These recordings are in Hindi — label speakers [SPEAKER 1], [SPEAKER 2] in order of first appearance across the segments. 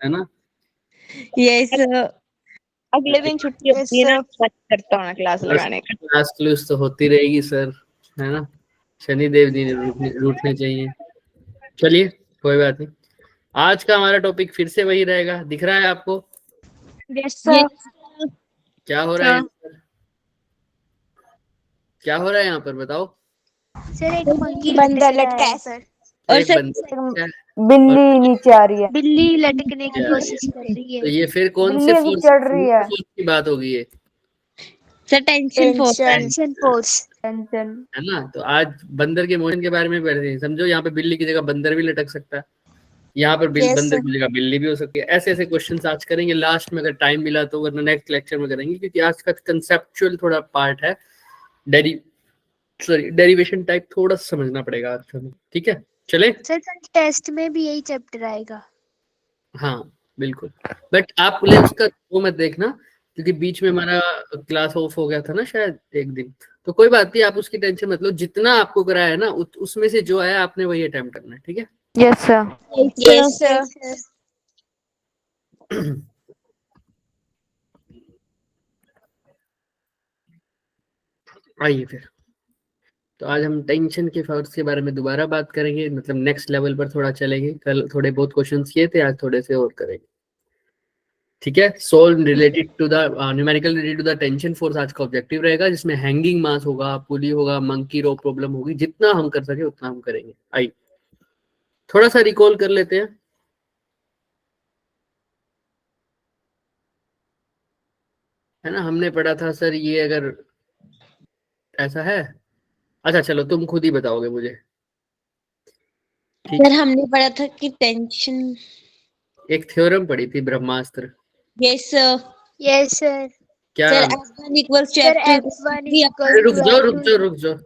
[SPEAKER 1] है ना?
[SPEAKER 2] यस
[SPEAKER 3] अगले दिन छुट्टी होती है ना, मत करता हूँ क्लास लगाने का।
[SPEAKER 1] क्लास क्लूस तो होती रहेगी सर, है ना? शनिदेव जी रूठने चाहिए। चलिए कोई बात नहीं, आज का हमारा टॉपिक फिर से वही रहेगा। दिख रहा है आपको
[SPEAKER 3] यस सर।
[SPEAKER 1] क्या हो रहा है? क्या हो रहा है यहाँ पर बताओ?
[SPEAKER 4] सर एक मंकी
[SPEAKER 3] बंदर लटका है सर।
[SPEAKER 2] और
[SPEAKER 1] एक
[SPEAKER 2] सर
[SPEAKER 1] बंदा
[SPEAKER 5] बिल्ली नीचे आ रही है।
[SPEAKER 4] बिल्ली लटकने की कोशिश कर रही
[SPEAKER 1] तो
[SPEAKER 4] है।
[SPEAKER 1] ये फिर कौन
[SPEAKER 5] बिल्ली
[SPEAKER 1] से
[SPEAKER 5] अभी
[SPEAKER 1] फोर्स
[SPEAKER 5] चढ़ रही है।
[SPEAKER 1] की बात होगी ये,
[SPEAKER 2] sir tension force
[SPEAKER 4] tension force.
[SPEAKER 5] Tension.
[SPEAKER 1] है ना? तो आज बंदर के मोशन के बारे में पढ़ते हैं। समझो यहाँ पे बिल्ली की जगह बंदर भी लटक सकता है, यहाँ पर
[SPEAKER 4] Yes,
[SPEAKER 1] बंदर
[SPEAKER 4] sir.
[SPEAKER 1] की जगह बिल्ली भी हो सकती है। ऐसे ऐसे क्वेश्चंस आज करेंगे लास्ट में, अगर टाइम मिला तो, वरना नेक्स्ट लेक्चर में करेंगे, क्योंकि आज का कंसेप्चुअल थोड़ा पार्ट है, डेरिवेशन टाइप थोड़ा समझना पड़ेगा आज हमें। ठीक है चले?
[SPEAKER 4] सर कल टेस्ट में भी यही चैप्टर आएगा।
[SPEAKER 1] हाँ बिल्कुल, बट आप बोले उसका वो मत देखना, क्योंकि बीच में हमारा क्लास ऑफ हो गया था ना शायद एक दिन, तो कोई बात नहीं, आप उसकी टेंशन मत लो। जितना आपको कराया है ना उसमें से जो है आपने वही अटेम्प्ट करना है। ठीक है?
[SPEAKER 5] Yes sir.
[SPEAKER 3] Yes sir.
[SPEAKER 1] आइए फिर, तो आज हम टेंशन के फोर्स के बारे में दोबारा बात करेंगे, मतलब नेक्स्ट लेवल पर थोड़ा चलेंगे। कल थोड़े बहुत क्वेश्चंस किए थे, आज थोड़े से और करेंगे। ठीक है? Solve related to the numerical related to the tension force आज का ऑब्जेक्टिव रहेगा, जिसमें हैंगिंग मास होगा, पुली होगा, मंकी रो प्रॉब्लम होगी। जितना हम कर सके उतना हम करेंगे। आइए थोड़ा सा रिकॉल कर लेते हैं। है ना, हमने पढ़ा था सर ये, अगर ऐसा है, अच्छा चलो तुम खुद ही बताओगे मुझे।
[SPEAKER 2] सर हमने पढ़ा था कि टेंशन,
[SPEAKER 1] एक थ्योरम पढ़ी थी, Brahmastra.
[SPEAKER 2] Yes sir.
[SPEAKER 4] Yes sir.
[SPEAKER 1] क्या?
[SPEAKER 2] Sir F1 equals to
[SPEAKER 4] sir
[SPEAKER 2] F2
[SPEAKER 4] F1
[SPEAKER 1] अरे रुक
[SPEAKER 4] equals
[SPEAKER 1] जाओ
[SPEAKER 4] to
[SPEAKER 1] रुक जाओ रुक जाओ,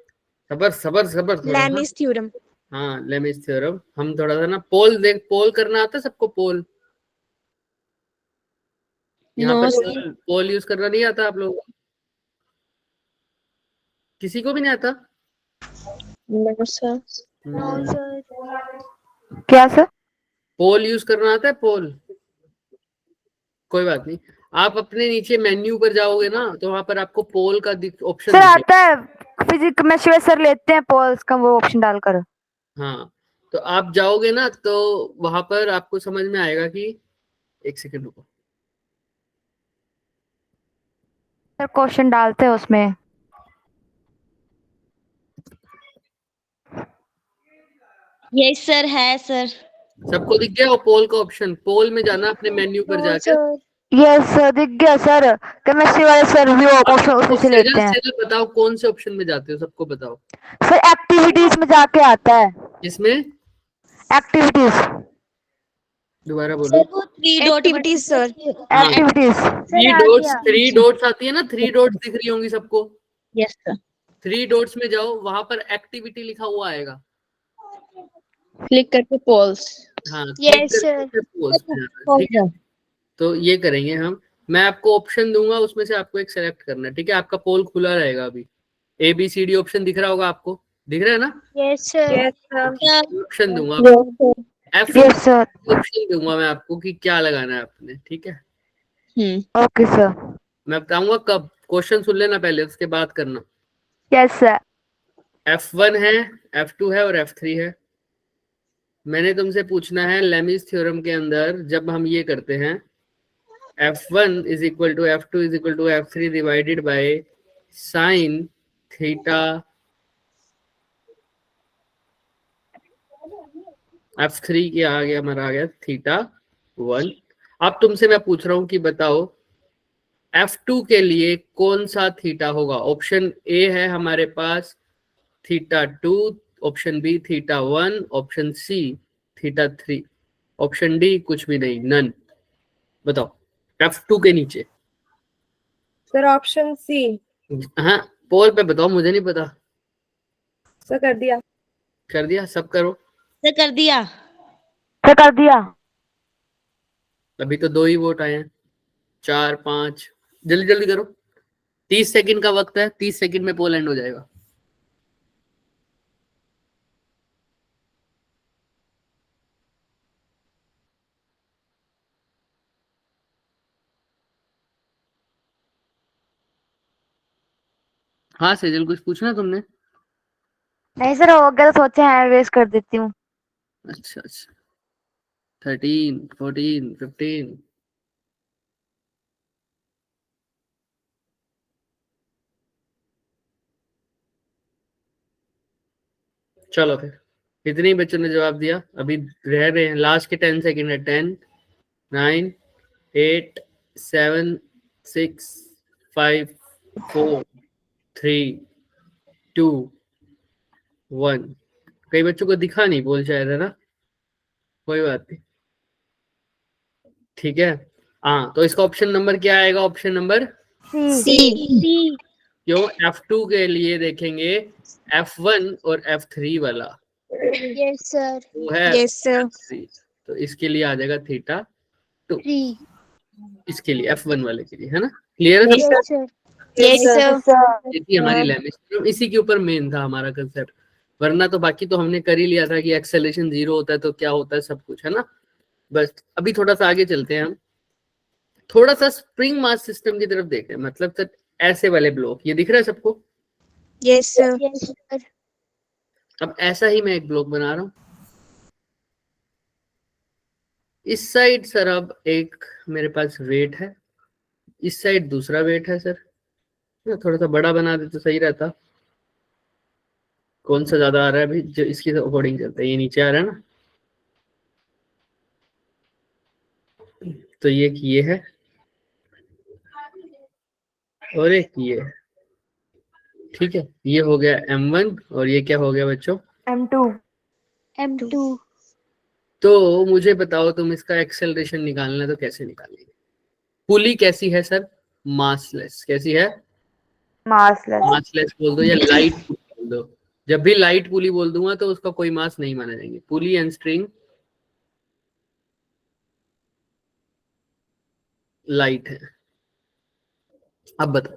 [SPEAKER 1] सबर सबर सबर थोड़ा।
[SPEAKER 3] Lami's theorem.
[SPEAKER 1] हाँ लेमिस थ्योरम। हम थोड़ा सा ना पोल पोल करना आता है सबको? पोल, यहाँ
[SPEAKER 2] नो
[SPEAKER 1] पर
[SPEAKER 2] सर।
[SPEAKER 1] पोल यूज करना नहीं आता आप लोगों को? किसी को भी नहीं आता?
[SPEAKER 3] No sir.
[SPEAKER 4] No sir.
[SPEAKER 5] क्या सर?
[SPEAKER 1] पोल यूज करना आता है? पोल, कोई बात नहीं, आप अपने नीचे मेन्यू पर जाओगे ना, तो वहां पर आपको पोल का ऑप्शन
[SPEAKER 5] सर
[SPEAKER 1] दिखेगा।
[SPEAKER 5] आता है, फिजिक्स में शिव सर लेते हैं पोल्स का वो ऑप्शन डालकर।
[SPEAKER 1] हाँ, तो आप जाओगे ना तो वहां पर आपको समझ में आएगा कि, एक सेकंड रुको,
[SPEAKER 5] सर क्वेश्चन डालते हैं उसमें।
[SPEAKER 2] यस सर है सर।
[SPEAKER 1] सबको दिख गया वो पोल का ऑप्शन? पोल में जाना अपने मेन्यू पर
[SPEAKER 4] नो
[SPEAKER 1] जाकर।
[SPEAKER 4] सर।
[SPEAKER 5] यस सर दिख गया सर, केमिस्ट्री वाले सर भी ऑप्शन उसी से लेते हैं।
[SPEAKER 1] सीधा बताओ कौन से ऑप्शन में जाते हो, सबको बताओ।
[SPEAKER 5] सर एक्टिविटीज में जाके आता है।
[SPEAKER 1] इसमें
[SPEAKER 5] एक्टिविटीज।
[SPEAKER 1] दोबारा बोलो।
[SPEAKER 2] सर वो 3 डॉट
[SPEAKER 3] एक्टिविटीज सर।
[SPEAKER 1] हाँ,
[SPEAKER 5] एक्टिविटीज।
[SPEAKER 1] थ्री डॉट्स आती है ना, 3 डॉट्स दिख रही होंगी सबको।
[SPEAKER 2] Yes sir.
[SPEAKER 1] 3 डॉट्स में जाओ, वहां पर एक्टिविटी लिखा हुआ आएगा।
[SPEAKER 3] क्लिक करके पोल्स।
[SPEAKER 1] हाँ
[SPEAKER 4] Yes, sir.
[SPEAKER 1] ठीक है, तो ये करेंगे हम। मैं आपको ऑप्शन दूंगा, उसमें से आपको एक सेलेक्ट करना है। ठीक है? आपका पोल खुला रहेगा अभी, ABCD ऑप्शन दिख रहा होगा आपको, दिख रहा है ना?
[SPEAKER 4] Yes, sir.
[SPEAKER 3] Yes sir.
[SPEAKER 1] Option दूंगा आपको, F
[SPEAKER 5] यस सर।
[SPEAKER 1] ऑप्शन दूंगा मैं आपको कि क्या लगाना है आपने। ठीक है?
[SPEAKER 5] Okay sir.
[SPEAKER 1] मैं बताऊंगा कब, क्वेश्चन सुन लेना पहले, उसके बाद करना।
[SPEAKER 5] Yes sir.
[SPEAKER 1] F1 है, F2 है और F3 है। मैंने तुमसे पूछना है लेमिस थ्योरम के अंदर जब हम ये करते हैं, F1 is equal to F2 is equal to F3 divided by sine theta F3 के आगे हमारा आ गया थीटा 1। अब तुमसे मैं पूछ रहा हूं कि बताओ F2 के लिए कौन सा थीटा होगा? ऑप्शन ए है हमारे पास theta 2, option B theta 1, option C theta 3, option D कुछ भी नहीं, नन। बताओ F2 के नीचे।
[SPEAKER 3] Sir option C.
[SPEAKER 1] हाँ पोल पे बताओ, मुझे नहीं पता।
[SPEAKER 3] सर कर दिया।
[SPEAKER 1] कर दिया? सब करो।
[SPEAKER 2] सर कर दिया।
[SPEAKER 5] सर कर दिया।
[SPEAKER 1] अभी तो 2 ही वोट आए हैं, 4 5, जल्दी जल्दी करो, 30 सेकंड का वक्त है, 30 सेकंड में पोल एंड हो जाएगा। हाँ सेजल, कुछ पूछना तुमने?
[SPEAKER 5] नहीं सर, हो गया तो सोचे हैंड रेस कर देती हूँ।
[SPEAKER 1] अच्छा अच्छा, 13, 14, 15। चलो फिर, कितने बच्चों ने जवाब दिया? अभी रह रहे हैं लास्ट के 10 सेकंड है। 10, 9, 8, 7, 6, 5, 4, 3, 2, 1। कई बच्चों को दिखा नहीं बोल शायद, है ना? कोई बात नहीं, ठीक है। हाँ, तो इसका ऑप्शन नंबर क्या आएगा? Option number
[SPEAKER 5] C.
[SPEAKER 2] सी।
[SPEAKER 1] क्यों? F2 के लिए देखेंगे F1 और F3 वाला,
[SPEAKER 4] यस सर।
[SPEAKER 1] वो है
[SPEAKER 3] यस सर।
[SPEAKER 1] F3, तो इसके लिए आ जाएगा थीटा 2,
[SPEAKER 4] 3।
[SPEAKER 1] इसके लिए F1 वाले के लिए, है ना? क्लियर है?
[SPEAKER 3] Yes
[SPEAKER 4] yes sir.
[SPEAKER 3] Yes sir.
[SPEAKER 5] Sir
[SPEAKER 1] ये थी हमारी लैंग्वेज, इसी के ऊपर मेन था हमारा कंसेप्ट। वरना तो बाकी तो हमने कर ही लिया था कि एक्सेलरेशन 0 होता है तो क्या होता है, सब कुछ, है ना? बस अभी थोड़ा सा आगे चलते हैं हम, थोड़ा सा स्प्रिंग मास सिस्टम की तरफ देखते हैं। मतलब सर ऐसे वाले ब्लॉक, ये दिख रहा है सबको?
[SPEAKER 3] Yes sir.
[SPEAKER 4] Yes sir.
[SPEAKER 1] अब ऐसा ही मैं एक ब्लॉक बना रहा हूं। इस साइड सर अब एक मेरे पास वेट है, इस साइड दूसरा वेट है सर। ना थोड़ा सा बड़ा बना दे तो सही रहता। कौन सा ज्यादा आ रहा है अभी? जो इसके अकॉर्डिंग चलता है, ये नीचे आ रहा है ना, तो ये है और एक ये है, ठीक है। ये हो गया M1 और ये क्या हो गया बच्चों?
[SPEAKER 5] M2।
[SPEAKER 4] M2।
[SPEAKER 1] तो मुझे बताओ, तुम इसका एक्सेलरेशन निकालना है तो कैसे निकालेंगे? पुली कैसी है सर? मासलेस। कैसी है?
[SPEAKER 5] मासलेस।
[SPEAKER 1] मासलेस बोल दो या लाइट पुली बोल दो। जब भी लाइट पुली बोल दूंगा तो उसका कोई मास नहीं माना जाएंगे। पुली एंड स्ट्रिंग लाइट है। अब बताओ,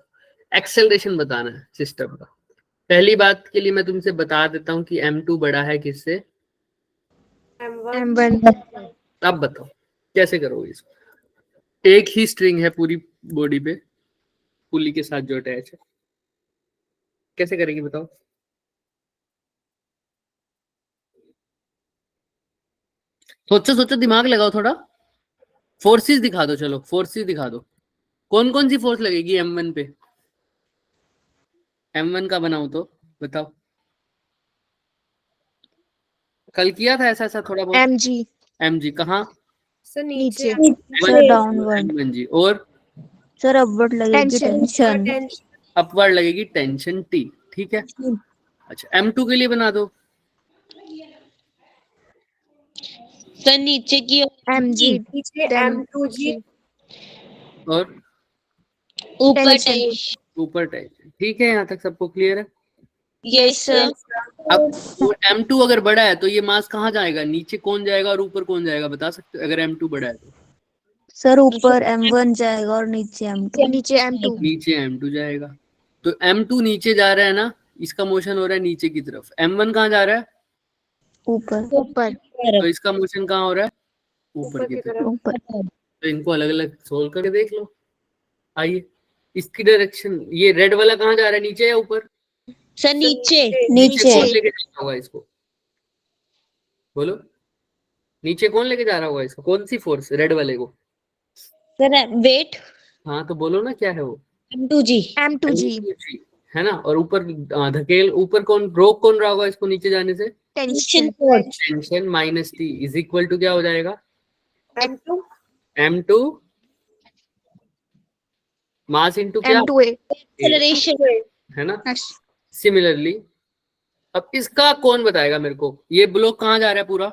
[SPEAKER 1] एक्सेलरेशन बताना है सिस्टम का। पहली बात के लिए मैं तुमसे बता देता हूं कि M2 बड़ा है किससे?
[SPEAKER 3] M1।
[SPEAKER 1] अब बताओ कैसे करोगे इसको? एक ही स्ट्रिंग है पूरी बॉडी पे, पुली के साथ जो अटैच है, कैसे करेंगे बताओ? सोचो सोचो, दिमाग लगाओ थोड़ा। फोर्सेस दिखा दो, चलो फोर्सेस दिखा दो। कौन कौन सी फोर्स लगेगी M1 पे? M1 का बनाऊं तो बताओ। कल किया था ऐसा ऐसा थोड़ा बहुत।
[SPEAKER 3] MG।
[SPEAKER 1] MG कहाँ?
[SPEAKER 3] सर नीचे।
[SPEAKER 2] Sir downward.
[SPEAKER 1] M1G। और
[SPEAKER 2] सर अपवर्ड लगेगी
[SPEAKER 3] टेंशन।
[SPEAKER 2] टेंशन।
[SPEAKER 1] अपवर्ड लगेगी टेंशन T, ठीक है। अच्छा, M2 के लिए बना दो।
[SPEAKER 2] सर नीचे की
[SPEAKER 3] MG।
[SPEAKER 2] नीचे
[SPEAKER 3] M2G।
[SPEAKER 1] और
[SPEAKER 2] ऊपर
[SPEAKER 3] टेंशन।
[SPEAKER 2] टेंशन।
[SPEAKER 1] ऊपर टेंशन, ठीक है। यहाँ तक सबको क्लियर है?
[SPEAKER 2] Yes sir.
[SPEAKER 1] अब वो M2 अगर बड़ा है तो ये मास कहाँ जाएगा? नीचे कौन जाएगा और ऊपर कौन जाएगा, बता सकते हो? अगर M2 बड़ा है तो
[SPEAKER 2] सर ऊपर M1 जाएगा और नीचे M2।
[SPEAKER 3] नीचे M2।
[SPEAKER 1] नीचे M2 जाएगा। तो M2 नीचे जा रहा है ना, इसका मोशन हो रहा है नीचे की तरफ। M1 कहाँ जा रहा है?
[SPEAKER 2] ऊपर
[SPEAKER 3] ऊपर।
[SPEAKER 1] तो इसका मोशन कहाँ हो रहा है? ऊपर की तरफ।
[SPEAKER 2] ऊपर।
[SPEAKER 1] तो इनको अलग अलग सोल्व करके देख लो। आइए, इसकी डायरेक्शन, ये रेड वाला कहाँ जा रहा है, नीचे या ऊपर?
[SPEAKER 2] सर नीचे
[SPEAKER 1] नीचे कौन
[SPEAKER 2] नीचे।
[SPEAKER 1] लेके जा रहा होगा इसको? बोलो, नीचे कौन लेके जा रहा होगा इसको? कौन सी फोर्स? रेड वाले को।
[SPEAKER 2] सर वेट
[SPEAKER 1] हाँ तो बोलो ना क्या है वो?
[SPEAKER 2] M2G।
[SPEAKER 3] M2G।
[SPEAKER 1] है ना। और ऊपर धकेल, ऊपर कौन रोक, कौन रहा होगा इसको नीचे जाने से?
[SPEAKER 3] Tension.
[SPEAKER 1] Tension minus T is equal to क्या हो जाएगा? M2 मास इंटू क्या?
[SPEAKER 3] M2A।
[SPEAKER 2] एक्सेलरेशन।
[SPEAKER 1] है ना। सिमिलरली अब इसका कौन बताएगा मेरे को? ये ब्लॉक कहाँ जा रहा है पूरा?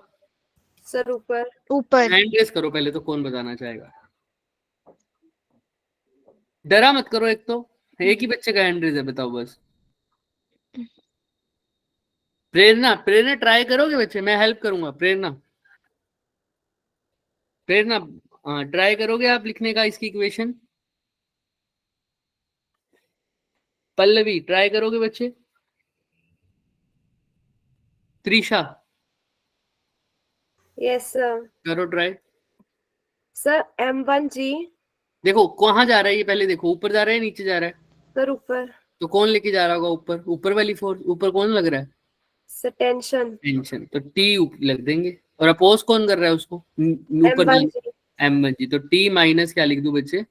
[SPEAKER 3] सर ऊपर। ऊपर।
[SPEAKER 1] हैंड रेस करो पहले तो, कौन बताना चाहेगा? डरा मत करो, एक ही बच्चे का हैंड रेस है, बताओ बस। प्रेरणा, प्रेरणा ट्राई करोगे बच्चे? मैं हेल्प करूंगा। प्रेरणा, प्रेरणा ट्राई करोगे आप लिखने का इसकी इक्वेशन? पल्लवी ट्राई करोगे बच्चे? Trisha
[SPEAKER 6] yes sir.
[SPEAKER 1] करो ट्राई।
[SPEAKER 6] Sir M1G।
[SPEAKER 1] देखो कहाँ जा रहा है ये, पहले देखो ऊपर जा रहा है नीचे जा रहा है?
[SPEAKER 6] सर ऊपर।
[SPEAKER 1] तो कौन लेके जा रहा होगा ऊपर? ऊपर वाली फोर्स, ऊपर कौन लग रहा है?
[SPEAKER 6] टेंशन
[SPEAKER 1] टेंशन, तो टी लग देंगे। और अपोज कौन कर रहा है उसको? ऊपर
[SPEAKER 6] M1G
[SPEAKER 1] M1G, तो टी माइनस क्या लिख दूं बच्चे?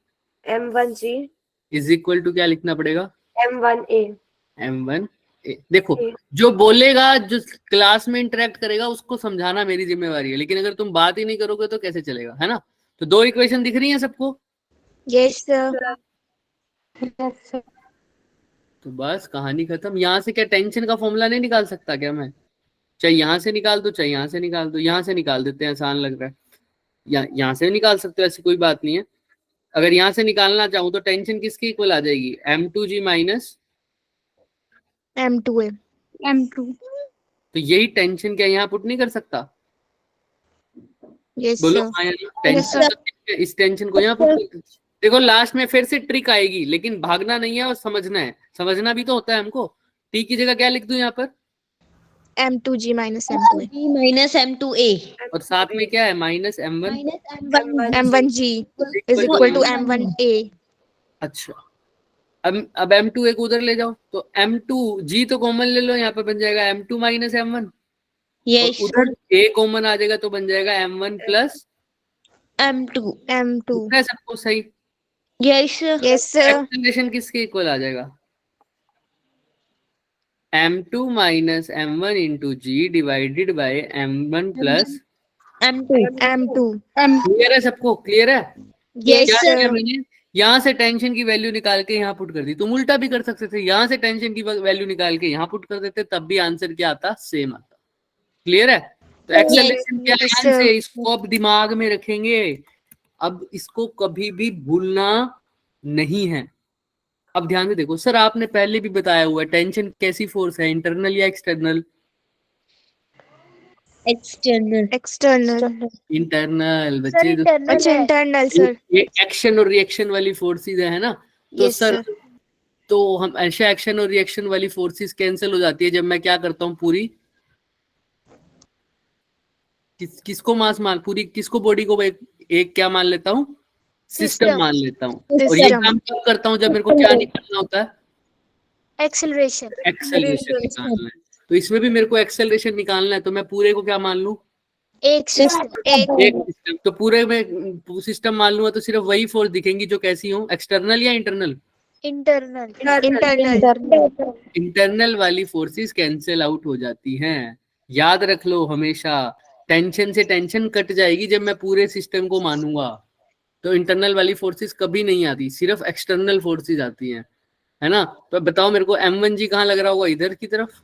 [SPEAKER 6] M1G
[SPEAKER 1] इज इक्वल टू क्या लिखना पड़ेगा?
[SPEAKER 6] M1A
[SPEAKER 1] M1A। देखो,
[SPEAKER 6] A।
[SPEAKER 1] जो बोलेगा, जो क्लास में इंटरेक्ट करेगा, उसको समझाना मेरी जिम्मेवारी है, लेकिन अगर तुम बात ही नहीं करोगे तो कैसे चलेगा, है ना? तो दो इक्वेशन दिख रही हैं सबको?
[SPEAKER 2] Yes sir.
[SPEAKER 1] तो बस कहानी खत्म। यहाँ से क्या टेंशन का फॉर्मूला नहीं निकाल सकता क्या मैं? चाहे यहाँ से निकाल दो, चाहे यहाँ से निकाल दो। यहाँ से निकाल देते हैं, आसान लग रहा है। यहाँ से निकाल सकते हो, ऐसी कोई बात नहीं है। अगर यहाँ से निकालना चाहूँ तो टेंशन किसकी इक्वल आ जाएगी? M2G minus
[SPEAKER 2] M2A।
[SPEAKER 4] M2
[SPEAKER 1] तो यही टेंशन क्या यहाँ पुट नहीं कर सकता?
[SPEAKER 2] यस
[SPEAKER 1] बोलो
[SPEAKER 2] सर।
[SPEAKER 1] हाँ या ना? टेंशन तो इस टेंशन को यहाँ पुट। देखो लास्ट में फिर से ट्रिक आएगी, लेकिन भागना नहीं है और समझना है। समझना भी तो होता है हमको। टी की जगह क्या लिख दूं यहाँ पर?
[SPEAKER 2] M2G minus M2A।
[SPEAKER 5] G minus M2A
[SPEAKER 1] और साथ में क्या है? Minus M1
[SPEAKER 2] M1G is equal to M1A।
[SPEAKER 1] अच्छा, अब M2A को उधर ले जाओ, तो M2G तो कॉमन ले लो, यहाँ पर बन जाएगा M2 माइनस M1।
[SPEAKER 5] यस
[SPEAKER 1] उधर A कॉमन आ जाएगा तो बन जाएगा M1 प्लस
[SPEAKER 5] M2
[SPEAKER 2] M2।
[SPEAKER 1] सबको सही।
[SPEAKER 5] Yes
[SPEAKER 2] yes sir.
[SPEAKER 1] एक्सेलरेशन किसके इक्वल आ जाएगा? M2 minus M1 into g divided by M1 plus
[SPEAKER 2] M2।
[SPEAKER 1] Clear है सबको? क्लियर है?
[SPEAKER 2] यस
[SPEAKER 1] क्या किया
[SPEAKER 2] सर।
[SPEAKER 1] मैंने? यहाँ से टेंशन की वैल्यू निकाल के यहाँ पुट कर दी। तुम उल्टा भी कर सकते थे, यहाँ से टेंशन की वैल्यू निकाल के यहाँ पुट कर देते, तब भी आंसर क्या आता? सेम आता। क्लियर है? तो एक्सेलरेशन क्या है? ध्यान से इसको अब दिमाग में रखेंगे। अब इसको कभी भी भूलना नहीं है। अब ध्यान से देखो, सर आपने पहले भी बताया हुआ है टेंशन कैसी फोर्स है, इंटरनल या एक्सटर्नल?
[SPEAKER 2] एक्सटर्नल।
[SPEAKER 1] इंटरनल
[SPEAKER 4] सर
[SPEAKER 1] बच्चे।
[SPEAKER 4] इंटरनल
[SPEAKER 2] अच्छा
[SPEAKER 4] है।
[SPEAKER 2] Internal sir.
[SPEAKER 1] ये एक्शन और रिएक्शन वाली फोर्सेस है ना? तो
[SPEAKER 2] Yes,
[SPEAKER 1] सर
[SPEAKER 2] sir.
[SPEAKER 1] तो हम ऐसे एक्शन और रिएक्शन वाली फोर्सेस कैंसिल हो जाती है जब मैं क्या करता हूँ, पूरी किसको मास मान, पूरी किसको बॉडी को एक क्या मान लेता हूँ? सिस्टम मान लेता हूँ। और ये काम कब करता हूँ? जब मेरे को क्या निकालना होता है?
[SPEAKER 4] एक्सेलरेशन।
[SPEAKER 1] एक्सेलरेशन निकालना है। तो इसमें भी मेरे को एक्सेलरेशन निकालना है, तो मैं पूरे को क्या मान लूं?
[SPEAKER 4] एक सिस्टम।
[SPEAKER 1] एक सिस्टम। तो पूरे में सिस्टम मान लूंगा तो सिर्फ वही फोर्स दिखेंगी जो कैसी हो, एक्सटर्नल या इंटरनल?
[SPEAKER 4] इंटरनल।
[SPEAKER 1] इंटरनल वाली फोर्सेस कैंसिल आउट हो जाती हैं। याद रख लो हमेशा, टेंशन से टेंशन कट जाएगी जब मैं पूरे सिस्टम को मानूंगा। तो इंटरनल वाली फोर्सेस कभी नहीं आती, सिर्फ एक्सटर्नल फोर्सेस आती हैं, है ना? तो बताओ मेरे को M1G कहाँ लग रहा होगा? इधर की तरफ।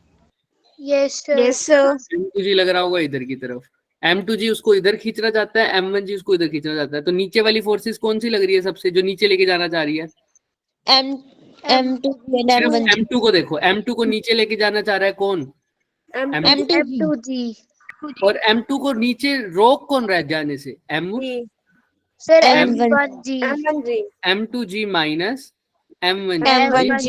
[SPEAKER 4] Yes
[SPEAKER 2] sir.
[SPEAKER 1] M2G लग रहा होगा इधर की तरफ। M2G उसको इधर खींचना चाहता है, M1G उसको इधर खींचना चाहता है। तो नीचे वाली फोर्सेस कौन सी लग रही है सबसे, जो नीचे लेके जाना चाह रही है?
[SPEAKER 5] M2
[SPEAKER 1] सिर्फ M2 को देखो, M2 को नीचे लेके जाना चाह रहा है कौन?
[SPEAKER 4] M2G।
[SPEAKER 1] और M2 को नीचे रोक कौन रहा है जाने से?
[SPEAKER 4] Sir
[SPEAKER 5] M1G।
[SPEAKER 1] M2G minus M1G।
[SPEAKER 2] M1G।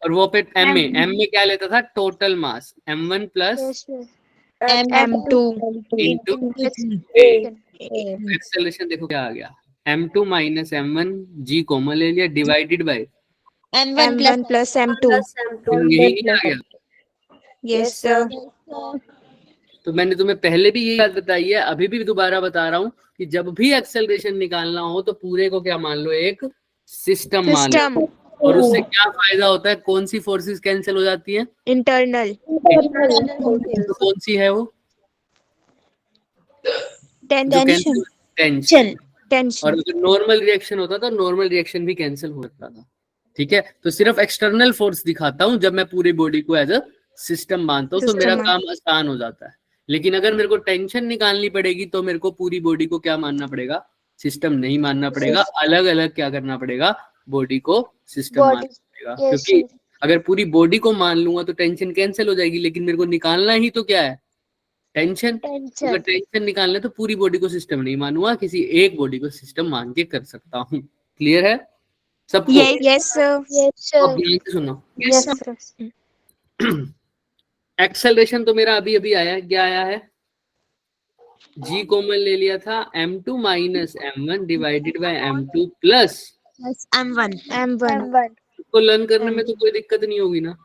[SPEAKER 1] और वो पे M में क्या लेता था? Total mass. M1 plus
[SPEAKER 2] M2
[SPEAKER 1] into acceleration देखो क्या आ गया? M2 माइनस M1G कॉमन ले लिया, divided by
[SPEAKER 2] M1 plus M2।
[SPEAKER 1] यही नहीं आ गया?
[SPEAKER 2] Yes sir.
[SPEAKER 1] तो मैंने तुम्हें पहले भी यही बात बताई है, अभी भी दोबारा बता रहा हूँ कि जब भी एक्सेलरेशन निकालना हो तो पूरे को क्या मान लो? एक सिस्टम मान लो। और उससे क्या फायदा होता है? कौन सी फोर्सेस कैंसिल हो जाती है?
[SPEAKER 2] इंटरनल।
[SPEAKER 1] तो कौन सी है वो?
[SPEAKER 2] टेंशन।
[SPEAKER 1] और अगर नॉर्मल रिएक्शन होता तो नॉर्मल रिएक्शन भी कैंसिल हो सकता था। ठीक है, तो सिर्फ एक्सटर्नल फोर्स दिखाता हूं जब मैं पूरी बॉडी को एज अ सिस्टम मानता हूं, तो मेरा काम आसान हो जाता है। लेकिन अगर मेरे को टेंशन निकालनी पड़ेगी तो मेरे को पूरी बॉडी को क्या मानना पड़ेगा? सिस्टम नहीं मानना पड़ेगा, अलग अलग क्या करना पड़ेगा? बॉडी को सिस्टम मानना पड़ेगा। क्योंकि अगर पूरी बॉडी को मान लूंगा तो टेंशन कैंसिल हो जाएगी, लेकिन मेरे को निकालना ही तो क्या है? टेंशन। अगर टेंशन निकालना है तो पूरी बॉडी को सिस्टम नहीं मानूंगा, किसी एक बॉडी को सिस्टम मान के कर सकता हूँ। क्लियर है सबको?
[SPEAKER 2] Yes sir.
[SPEAKER 1] अब ध्यान से सुनो। एक्सेलरेशन तो मेरा अभी अभी आया, क्या आया है? G कॉमन ले लिया था, M2 minus M1 divided by M2 plus
[SPEAKER 2] M1।
[SPEAKER 1] को लर्न करने में तो कोई दिक्कत नहीं होगी ना,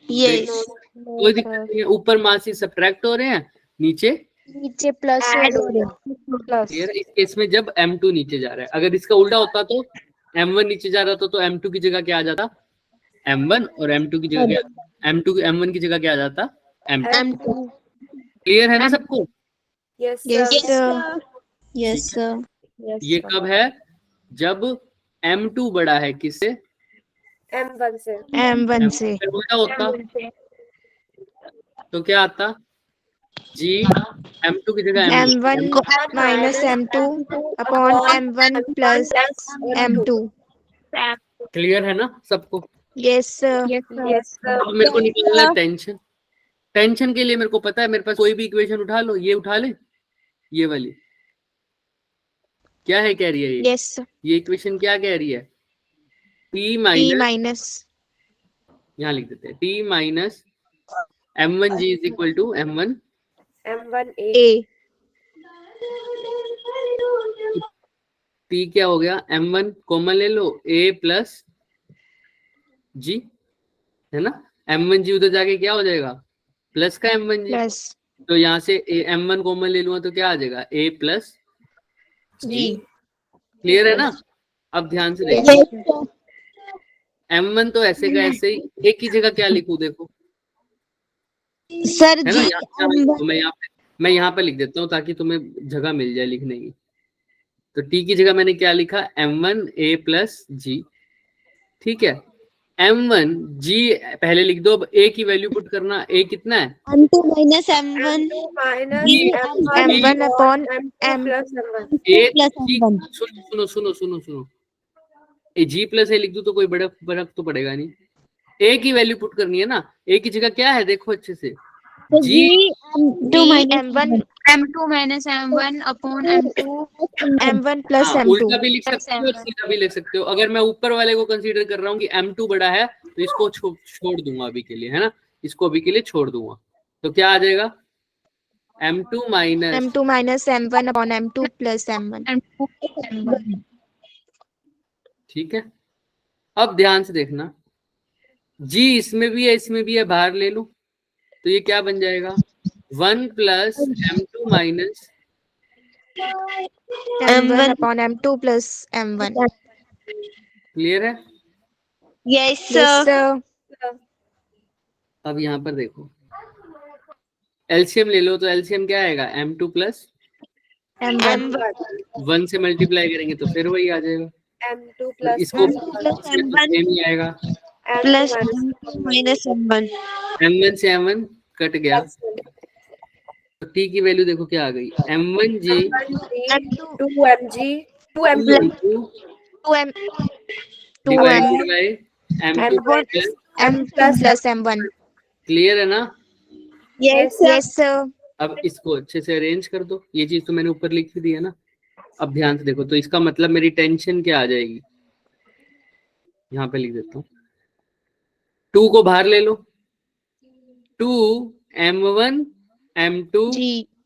[SPEAKER 2] यस
[SPEAKER 1] कोई दिक्कत नहीं है। ऊपर मास ही सब्ट्रैक्ट हो रहे हैं, नीचे
[SPEAKER 4] नीचे प्लस
[SPEAKER 3] Add
[SPEAKER 4] हो रहा है।
[SPEAKER 3] Plus
[SPEAKER 1] clear. इस केस में जब M2 नीचे जा रहा है, अगर इसका उल्टा होता तो M1 नीचे जा रहा था तो M2 की जगह क्या आ जाता, M1, और M2 की जगह क्या, M1 की जगह क्या आ जाता, M2।
[SPEAKER 4] M2
[SPEAKER 1] क्लियर है ना सबको?
[SPEAKER 6] Yes,
[SPEAKER 2] yes
[SPEAKER 6] sir.
[SPEAKER 2] Sir yes sir
[SPEAKER 1] ये कब है, जब M2 बड़ा है किससे,
[SPEAKER 6] M1 से.
[SPEAKER 2] M1 से
[SPEAKER 1] फिर उल्टा होता तो क्या आता, G M2 की जगह
[SPEAKER 2] M1 minus M2 upon M1 plus M2।
[SPEAKER 1] Clear है ना सबको?
[SPEAKER 2] Yes sir
[SPEAKER 6] Yes, sir.
[SPEAKER 1] अब मेरे को निकालना है टेंशन। टेंशन के लिए मेरे को पता है, मेरे पास कोई भी इक्वेशन उठा लो, ये उठा ले, ये वाली क्या है, कह रही है ये,
[SPEAKER 2] यस
[SPEAKER 1] ये इक्वेशन क्या कह रही है, P
[SPEAKER 2] P
[SPEAKER 1] माइनस,
[SPEAKER 2] माइनस
[SPEAKER 1] यहाँ लिख देते हैं, P minus M1G is equal to M1
[SPEAKER 6] M1A.
[SPEAKER 2] A
[SPEAKER 1] P क्या हो गया, M1 कॉमन ले लो, A प्लस G है ना, M1G उधर जाके क्या हो जाएगा, प्लस का M1G,
[SPEAKER 2] प्लस
[SPEAKER 1] तो यहाँ से M1 कॉमन ले लूंगा तो क्या आ जाएगा, A प्लस
[SPEAKER 2] G।
[SPEAKER 1] क्लियर है ना? अब ध्यान से देखो, M1 तो ऐसे का ऐसे ही, एक ही जगह क्या लिखूं देखो,
[SPEAKER 2] सर
[SPEAKER 1] है ना,
[SPEAKER 2] जी
[SPEAKER 1] तो मैं यहाँ पे लिख देता हूँ ताकि तुम्हें जगह मिल जाए लिखने की। तो T की जगह मैंने क्या लिखा, M1A प्लस G, ठीक है। M1G पहले लिख दो, अब A की वैल्यू पुट करना, A कितना है,
[SPEAKER 2] M2 minus M1
[SPEAKER 6] M2 minus
[SPEAKER 1] G-
[SPEAKER 2] M1 upon
[SPEAKER 6] M2
[SPEAKER 2] M
[SPEAKER 6] plus M1.
[SPEAKER 1] A
[SPEAKER 2] plus
[SPEAKER 1] G,
[SPEAKER 2] M1।
[SPEAKER 1] सुनो, G प्लस A लिख दूं तो कोई बड़ा फर्क तो पड़ेगा नहीं, A की वैल्यू पुट करनी है ना, A की जगह क्या है देखो अच्छे से, G
[SPEAKER 2] M2 minus M1 upon M1 plus
[SPEAKER 1] हाँ,
[SPEAKER 2] M2।
[SPEAKER 1] उल्टा भी लिख सकते हो और सीधा भी लिख सकते हो। अगर मैं ऊपर वाले को कंसीडर कर रहा हूँ कि M2 बड़ा है तो इसको छोड़ दूंगा अभी के लिए, है ना, इसको अभी के लिए छोड़ दूंगा, तो क्या आ जाएगा, M2 minus
[SPEAKER 2] M1 upon M2 plus M1।
[SPEAKER 1] ठीक है। अब ध्यान से देखना, G इसमें भी है इसमें भी है, बाहर ले लूं तो ये क्या बन जाएगा, 1 plus M2 minus
[SPEAKER 2] M1 upon M2 plus M1।
[SPEAKER 1] Clear है?
[SPEAKER 2] यस सर
[SPEAKER 1] अब यहाँ पर देखो, एलसीएम ले लो तो एलसीएम क्या आएगा, M2 प्लस
[SPEAKER 2] M1
[SPEAKER 1] 1 से मल्टीप्लाई करेंगे तो फिर वही आ जाएगा,
[SPEAKER 6] M2
[SPEAKER 1] तो
[SPEAKER 6] plus
[SPEAKER 1] इसको
[SPEAKER 2] प्लस M1
[SPEAKER 1] सेम ही आएगा,
[SPEAKER 6] M2
[SPEAKER 2] plus
[SPEAKER 6] minus
[SPEAKER 2] minus M1।
[SPEAKER 1] M1 से M1 कट गया,
[SPEAKER 6] M1.
[SPEAKER 1] तो T की वैल्यू देखो क्या आ गई, M1G
[SPEAKER 6] M1G 2MG 2M
[SPEAKER 1] M2
[SPEAKER 2] 2M
[SPEAKER 1] divided by M2 plus,
[SPEAKER 2] M plus M1।
[SPEAKER 1] Clear है ना?
[SPEAKER 2] यस सर
[SPEAKER 1] अब इसको अच्छे से अरेंज कर दो, ये चीज तो मैंने ऊपर लिख ही दी है ना। अब ध्यान से देखो, तो इसका मतलब मेरी टेंशन क्या आ जाएगी, यहाँ पे लिख देता हूँ, 2 को बाहर ले लो, 2 M1 M2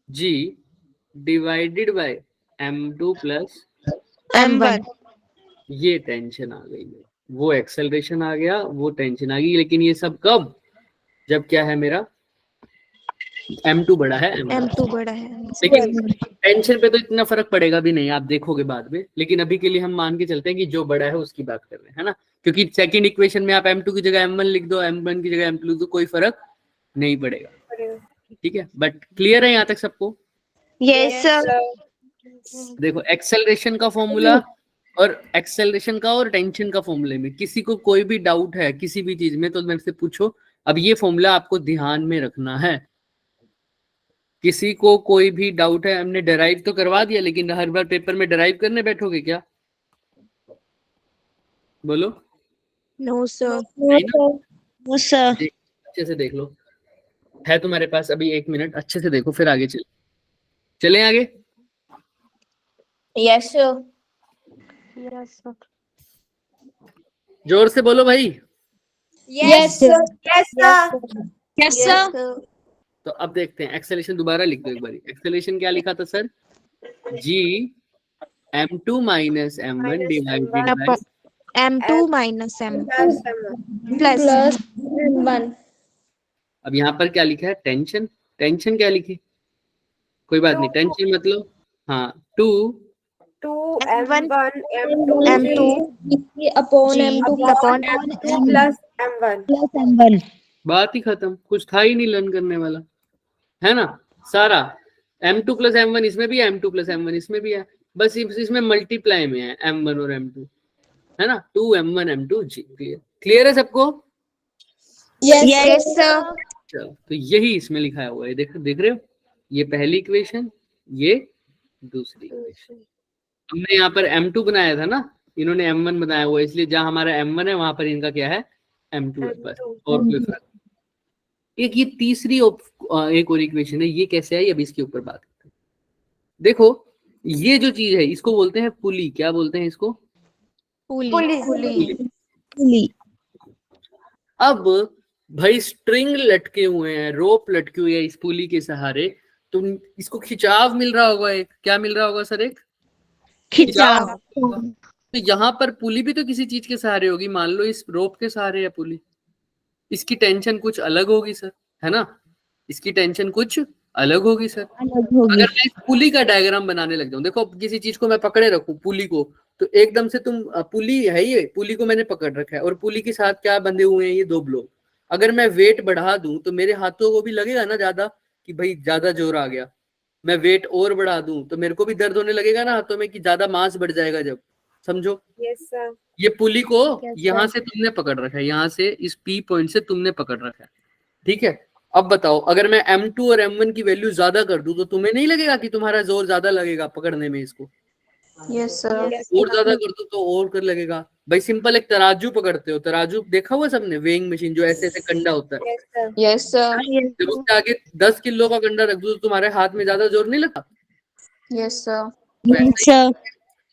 [SPEAKER 1] G divided by M2 plus
[SPEAKER 2] M1।
[SPEAKER 1] ये टेंशन आ गई है, वो एक्सेलरेशन आ गया, वो टेंशन आ गई, लेकिन ये सब कब, जब क्या है मेरा M2 बड़ा है
[SPEAKER 2] M2 बड़ा है।
[SPEAKER 1] लेकिन टेंशन पे तो इतना फर्क पड़ेगा भी नहीं, आप देखोगे बाद में, लेकिन अभी के लिए हम मान के चलते हैं कि जो बड़ा है उसकी बात कर रहे हैं, है ना, क्योंकि सेकंड इक्वेशन में आप M2 की जगह M1 लिख दो, M1 की जगह M2 लिख दो, कोई फर्क नहीं पड़ेगा, ठीक है। बट क्लियर है यहाँ तक सबको?
[SPEAKER 2] यस सर
[SPEAKER 1] देखो, एक्सेलरेशन का फॉर्मूला और एक्सेलरेशन का और टेंशन का फॉर्मूले में किसी को कोई भी डाउट है किसी भी चीज में तो मेरे से पूछो। अब ये फॉर्मूला आपको ध्यान में रखना है, किसी को कोई भी डाउट है, हमने डेराइव तो करवा दिया, लेकिन हर बार पेपर में डेराइव करने बैठोगे क्या, बोलो?
[SPEAKER 2] नो सर
[SPEAKER 1] नहीं ना?
[SPEAKER 2] नो सर
[SPEAKER 1] अच्छे से देख लो, है तुम्हारे पास अभी 1 मिनट, अच्छे से देखो फिर आगे चलें आगे।
[SPEAKER 2] यस सर
[SPEAKER 1] जोर से बोलो भाई।
[SPEAKER 2] Yes sir
[SPEAKER 6] Yes, sir.
[SPEAKER 1] तो अब देखते हैं, एक्सेलरेशन दोबारा लिख दो एक बारी। एक्सेलरेशन क्या लिखा था sir, G M2 minus M1 divided by
[SPEAKER 2] M2 minus M
[SPEAKER 6] plus M1
[SPEAKER 2] plus
[SPEAKER 4] plus M1.
[SPEAKER 1] अब यहाँ पर क्या लिखा है? टेंशन। टेंशन क्या लिखी? कोई बात नहीं, टेंशन मतलब हाँ 2
[SPEAKER 6] M1 M2
[SPEAKER 4] upon
[SPEAKER 2] G
[SPEAKER 4] M2
[SPEAKER 6] upon M2 plus M1
[SPEAKER 5] plus M1.
[SPEAKER 1] बात ही खत्म, कुछ था ही नहीं लर्न करने वाला, है ना? सारा M2 प्लस M1 इसमें भी है, M2 प्लस M1 इसमें भी है, बस इसमें मल्टीप्लाई में है M1 और M2, है ना? 2M1 M2 G। क्लियर है सबको?
[SPEAKER 2] yes sir
[SPEAKER 1] चलो, तो यही इसमें लिखा हुआ है, देख रहे हो? ये पहली इक्वेशन, ये दूसरी इक्वेशन। हमने यहाँ पर M2 बनाया था ना, इन्होंने M1 बनाया हुआ है, इसलिए जहां हमारा M1 है वहां पर इनका क्या है? M2 है बस, और कोई फर्क। एक ये तीसरी एक और इक्वेशन है, ये कैसे आई अभी इसके ऊपर बात करते हैं। देखो ये जो चीज है इसको बोलते हैं पुली। क्या बोलते हैं इसको?
[SPEAKER 2] पुली
[SPEAKER 1] अब भाई स्ट्रिंग लटके हुए हैं, रोप लटकी हुई है इस पुली के सहारे, तो इसको खिंचाव मिल रहा होगा। एक क्या मिल रहा होगा सर? एक
[SPEAKER 2] खिंचाव।
[SPEAKER 1] तो यहाँ पर पुली भी तो किसी चीज के सहारे होगी, मान लो इस रोप के सहारे है पुली, इसकी टेंशन कुछ अलग होगी सर, है ना? इसकी टेंशन कुछ अलग होगी सर। अगर मैं इस पुली का डायग्राम बनाने लग जाऊं, देखो किसी चीज को मैं पकड़े रखूं, पुली को, तो एकदम से तुम पुली है, ये पुली को मैंने पकड़ रखा है और पुली के साथ क्या बंधे हुए हैं? ये दो ब्लॉक। अगर मैं वेट बढ़ा दूं तो मेरे हाथों को भी लगेगा ना ज्यादा, कि भाई ज्यादा जोर आ गया। मैं वेट और बढ़ा दूं तो मेरे को भी दर्द होने लगेगा ना हाथों में, कि ज्यादा मास बढ़ जाएगा जब, समझो।
[SPEAKER 6] yes sir
[SPEAKER 1] ये पुली को यहाँ से तुमने पकड़ रखा है, यहाँ से इस P पॉइंट से तुमने पकड़ रखा है, ठीक है? अब बताओ, अगर मैं M2 और M1 की वैल्यू ज्यादा कर दूं तो तुम्हें नहीं लगेगा कि तुम्हारा जोर ज्यादा लगेगा पकड़ने में इसको?
[SPEAKER 2] yes sir
[SPEAKER 1] और ज्यादा कर दो तो और कर लगेगा। भाई सिंपल एक तराजू पकड़ते हो, तराजू देखा हुआ सबने, वेइंग मशीन जो ऐसे ऐसे कंडा होता है,
[SPEAKER 6] yes sir
[SPEAKER 2] yes sir
[SPEAKER 1] जब उसके आगे 10 किलो का कंडा रख दो तो तुम्हारे हाथ में ज्यादा जोर नहीं लगता?
[SPEAKER 2] yes sir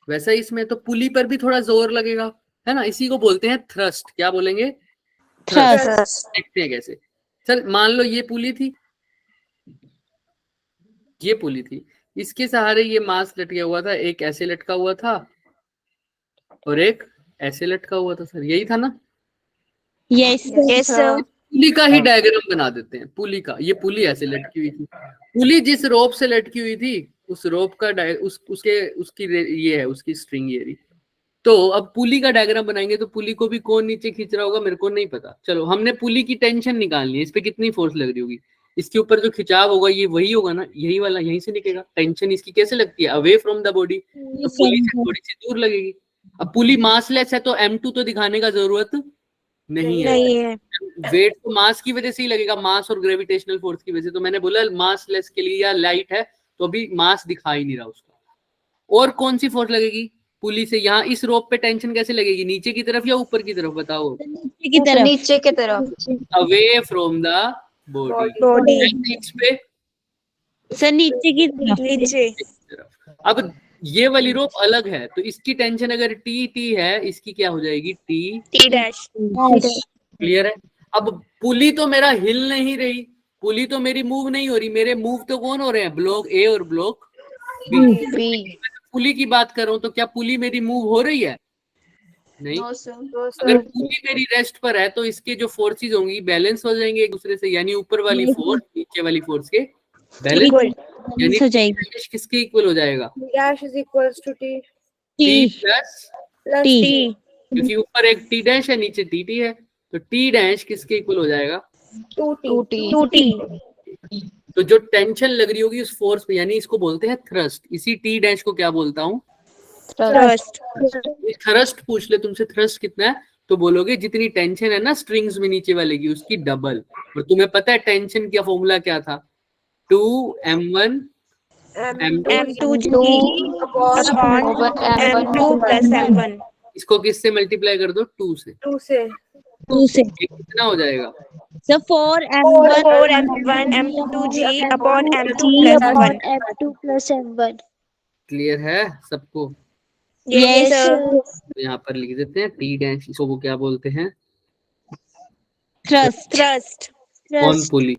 [SPEAKER 1] वैसा ही इसमें तो पुली पर भी थोड़ा जोर लगेगा, है ना? इसी को बोलते हैं थ्रस्ट। क्या बोलेंगे?
[SPEAKER 2] Thrust.
[SPEAKER 1] देखते हैं कैसे। सर मान लो ये पुली थी, ये पुली थी, इसके सहारे ये मास लटका हुआ था, एक ऐसे लटका हुआ था और एक ऐसे लटका हुआ था सर, यही था ना?
[SPEAKER 2] yes sir
[SPEAKER 1] पुली का ही डायग्राम बना देते हैं, पुली का। ये पुली ऐसे लटकी हुई थी, पुली जिस रोप से लटकी हुई थी उस रोप का ये है उसकी स्ट्रिंग ये रही। तो अब पुली का डायग्राम बनाएंगे तो पुली को भी कौन नीचे खींच रहा होगा मेरे को नहीं पता। चलो हमने पुली की टेंशन निकालनी है, इस पे कितनी फोर्स लग रही होगी, इसके ऊपर जो खिंचाव होगा ये वही होगा ना, यही वाला, यहीं से निकलेगा। टेंशन इसकी कैसे लगती है? अवे फ्रॉम द बॉडी, तो पुली से थोड़ी सी दूर लगेगी। अब पुली मासलेस है तो M2 तो दिखाने का जरूरत नहीं है। वेट तो मास की वजह से ही लगेगा, मास और ग्रेविटेशनल फोर्स की वजह से। तो मैंने बोला मासलेस के लिए, या लाइट है तो अभी मास दिखा ही नहीं रहा उसका। और कौन सी फोर्स लगेगी पुली से? यहाँ इस रोप पे टेंशन कैसे लगेगी, नीचे की तरफ या ऊपर की तरफ? बताओ।
[SPEAKER 2] नीचे की तरफ
[SPEAKER 1] अवे फ्रॉम द बॉडी। इस पे
[SPEAKER 2] सर नीचे की तरफ
[SPEAKER 1] अब ये वाली रोप अलग है तो इसकी टेंशन अगर टी है, इसकी क्या हो जाएगी? टी
[SPEAKER 2] डैश
[SPEAKER 1] क्लियर है? अब पुली तो मेरा हिल नहीं रही, पुली तो मेरी मूव नहीं हो रही, मेरे मूव तो कौन हो रहे हैं? ब्लॉक ए और ब्लॉक बी। पुली की बात कर रहा हूं तो क्या पुली मेरी मूव हो रही है? नहीं। अगर पुली मेरी रेस्ट पर है तो इसके जो फोर्सेस होंगी बैलेंस हो जाएंगे एक दूसरे से, यानी ऊपर वाली फोर्स नीचे वाली फोर्स के बैलेंस, यानी
[SPEAKER 2] हो जाएगी।
[SPEAKER 1] किसके इक्वल हो जाएगा?
[SPEAKER 6] dash is equals to T
[SPEAKER 1] T plus
[SPEAKER 2] T
[SPEAKER 1] क्योंकि ऊपर एक टी डैश है नीचे टी है, तो टी डैश किसके इक्वल हो जाएगा?
[SPEAKER 6] 2T
[SPEAKER 1] तो जो टेंशन लग रही होगी उस फोर्स पे, यानी इसको बोलते हैं थ्रस्ट। इसी टी डैश को क्या बोलता हूँ? थ्रस्ट। पूछ ले तुमसे थ्रस्ट कितना है तो बोलोगे जितनी टेंशन है ना स्ट्रिंग्स में नीचे वाले की उसकी डबल। और तुम्हें पता है टेंशन का फॉर्मूला क्या था? 2m1
[SPEAKER 6] M2 M2 plus M1
[SPEAKER 1] इसको किससे मल्टीप्लाई कर दो? 2 से।
[SPEAKER 6] 2 से
[SPEAKER 1] ये कितना हो जाएगा?
[SPEAKER 2] Sir
[SPEAKER 6] 4M1 M2G upon M2 plus M1
[SPEAKER 4] M2 plus M1.
[SPEAKER 1] Clear है सबको?
[SPEAKER 2] yes
[SPEAKER 1] तो यहाँ पर लिख देते हैं टी डैश, इसको वो क्या बोलते हैं?
[SPEAKER 6] thrust
[SPEAKER 1] कौन पुली?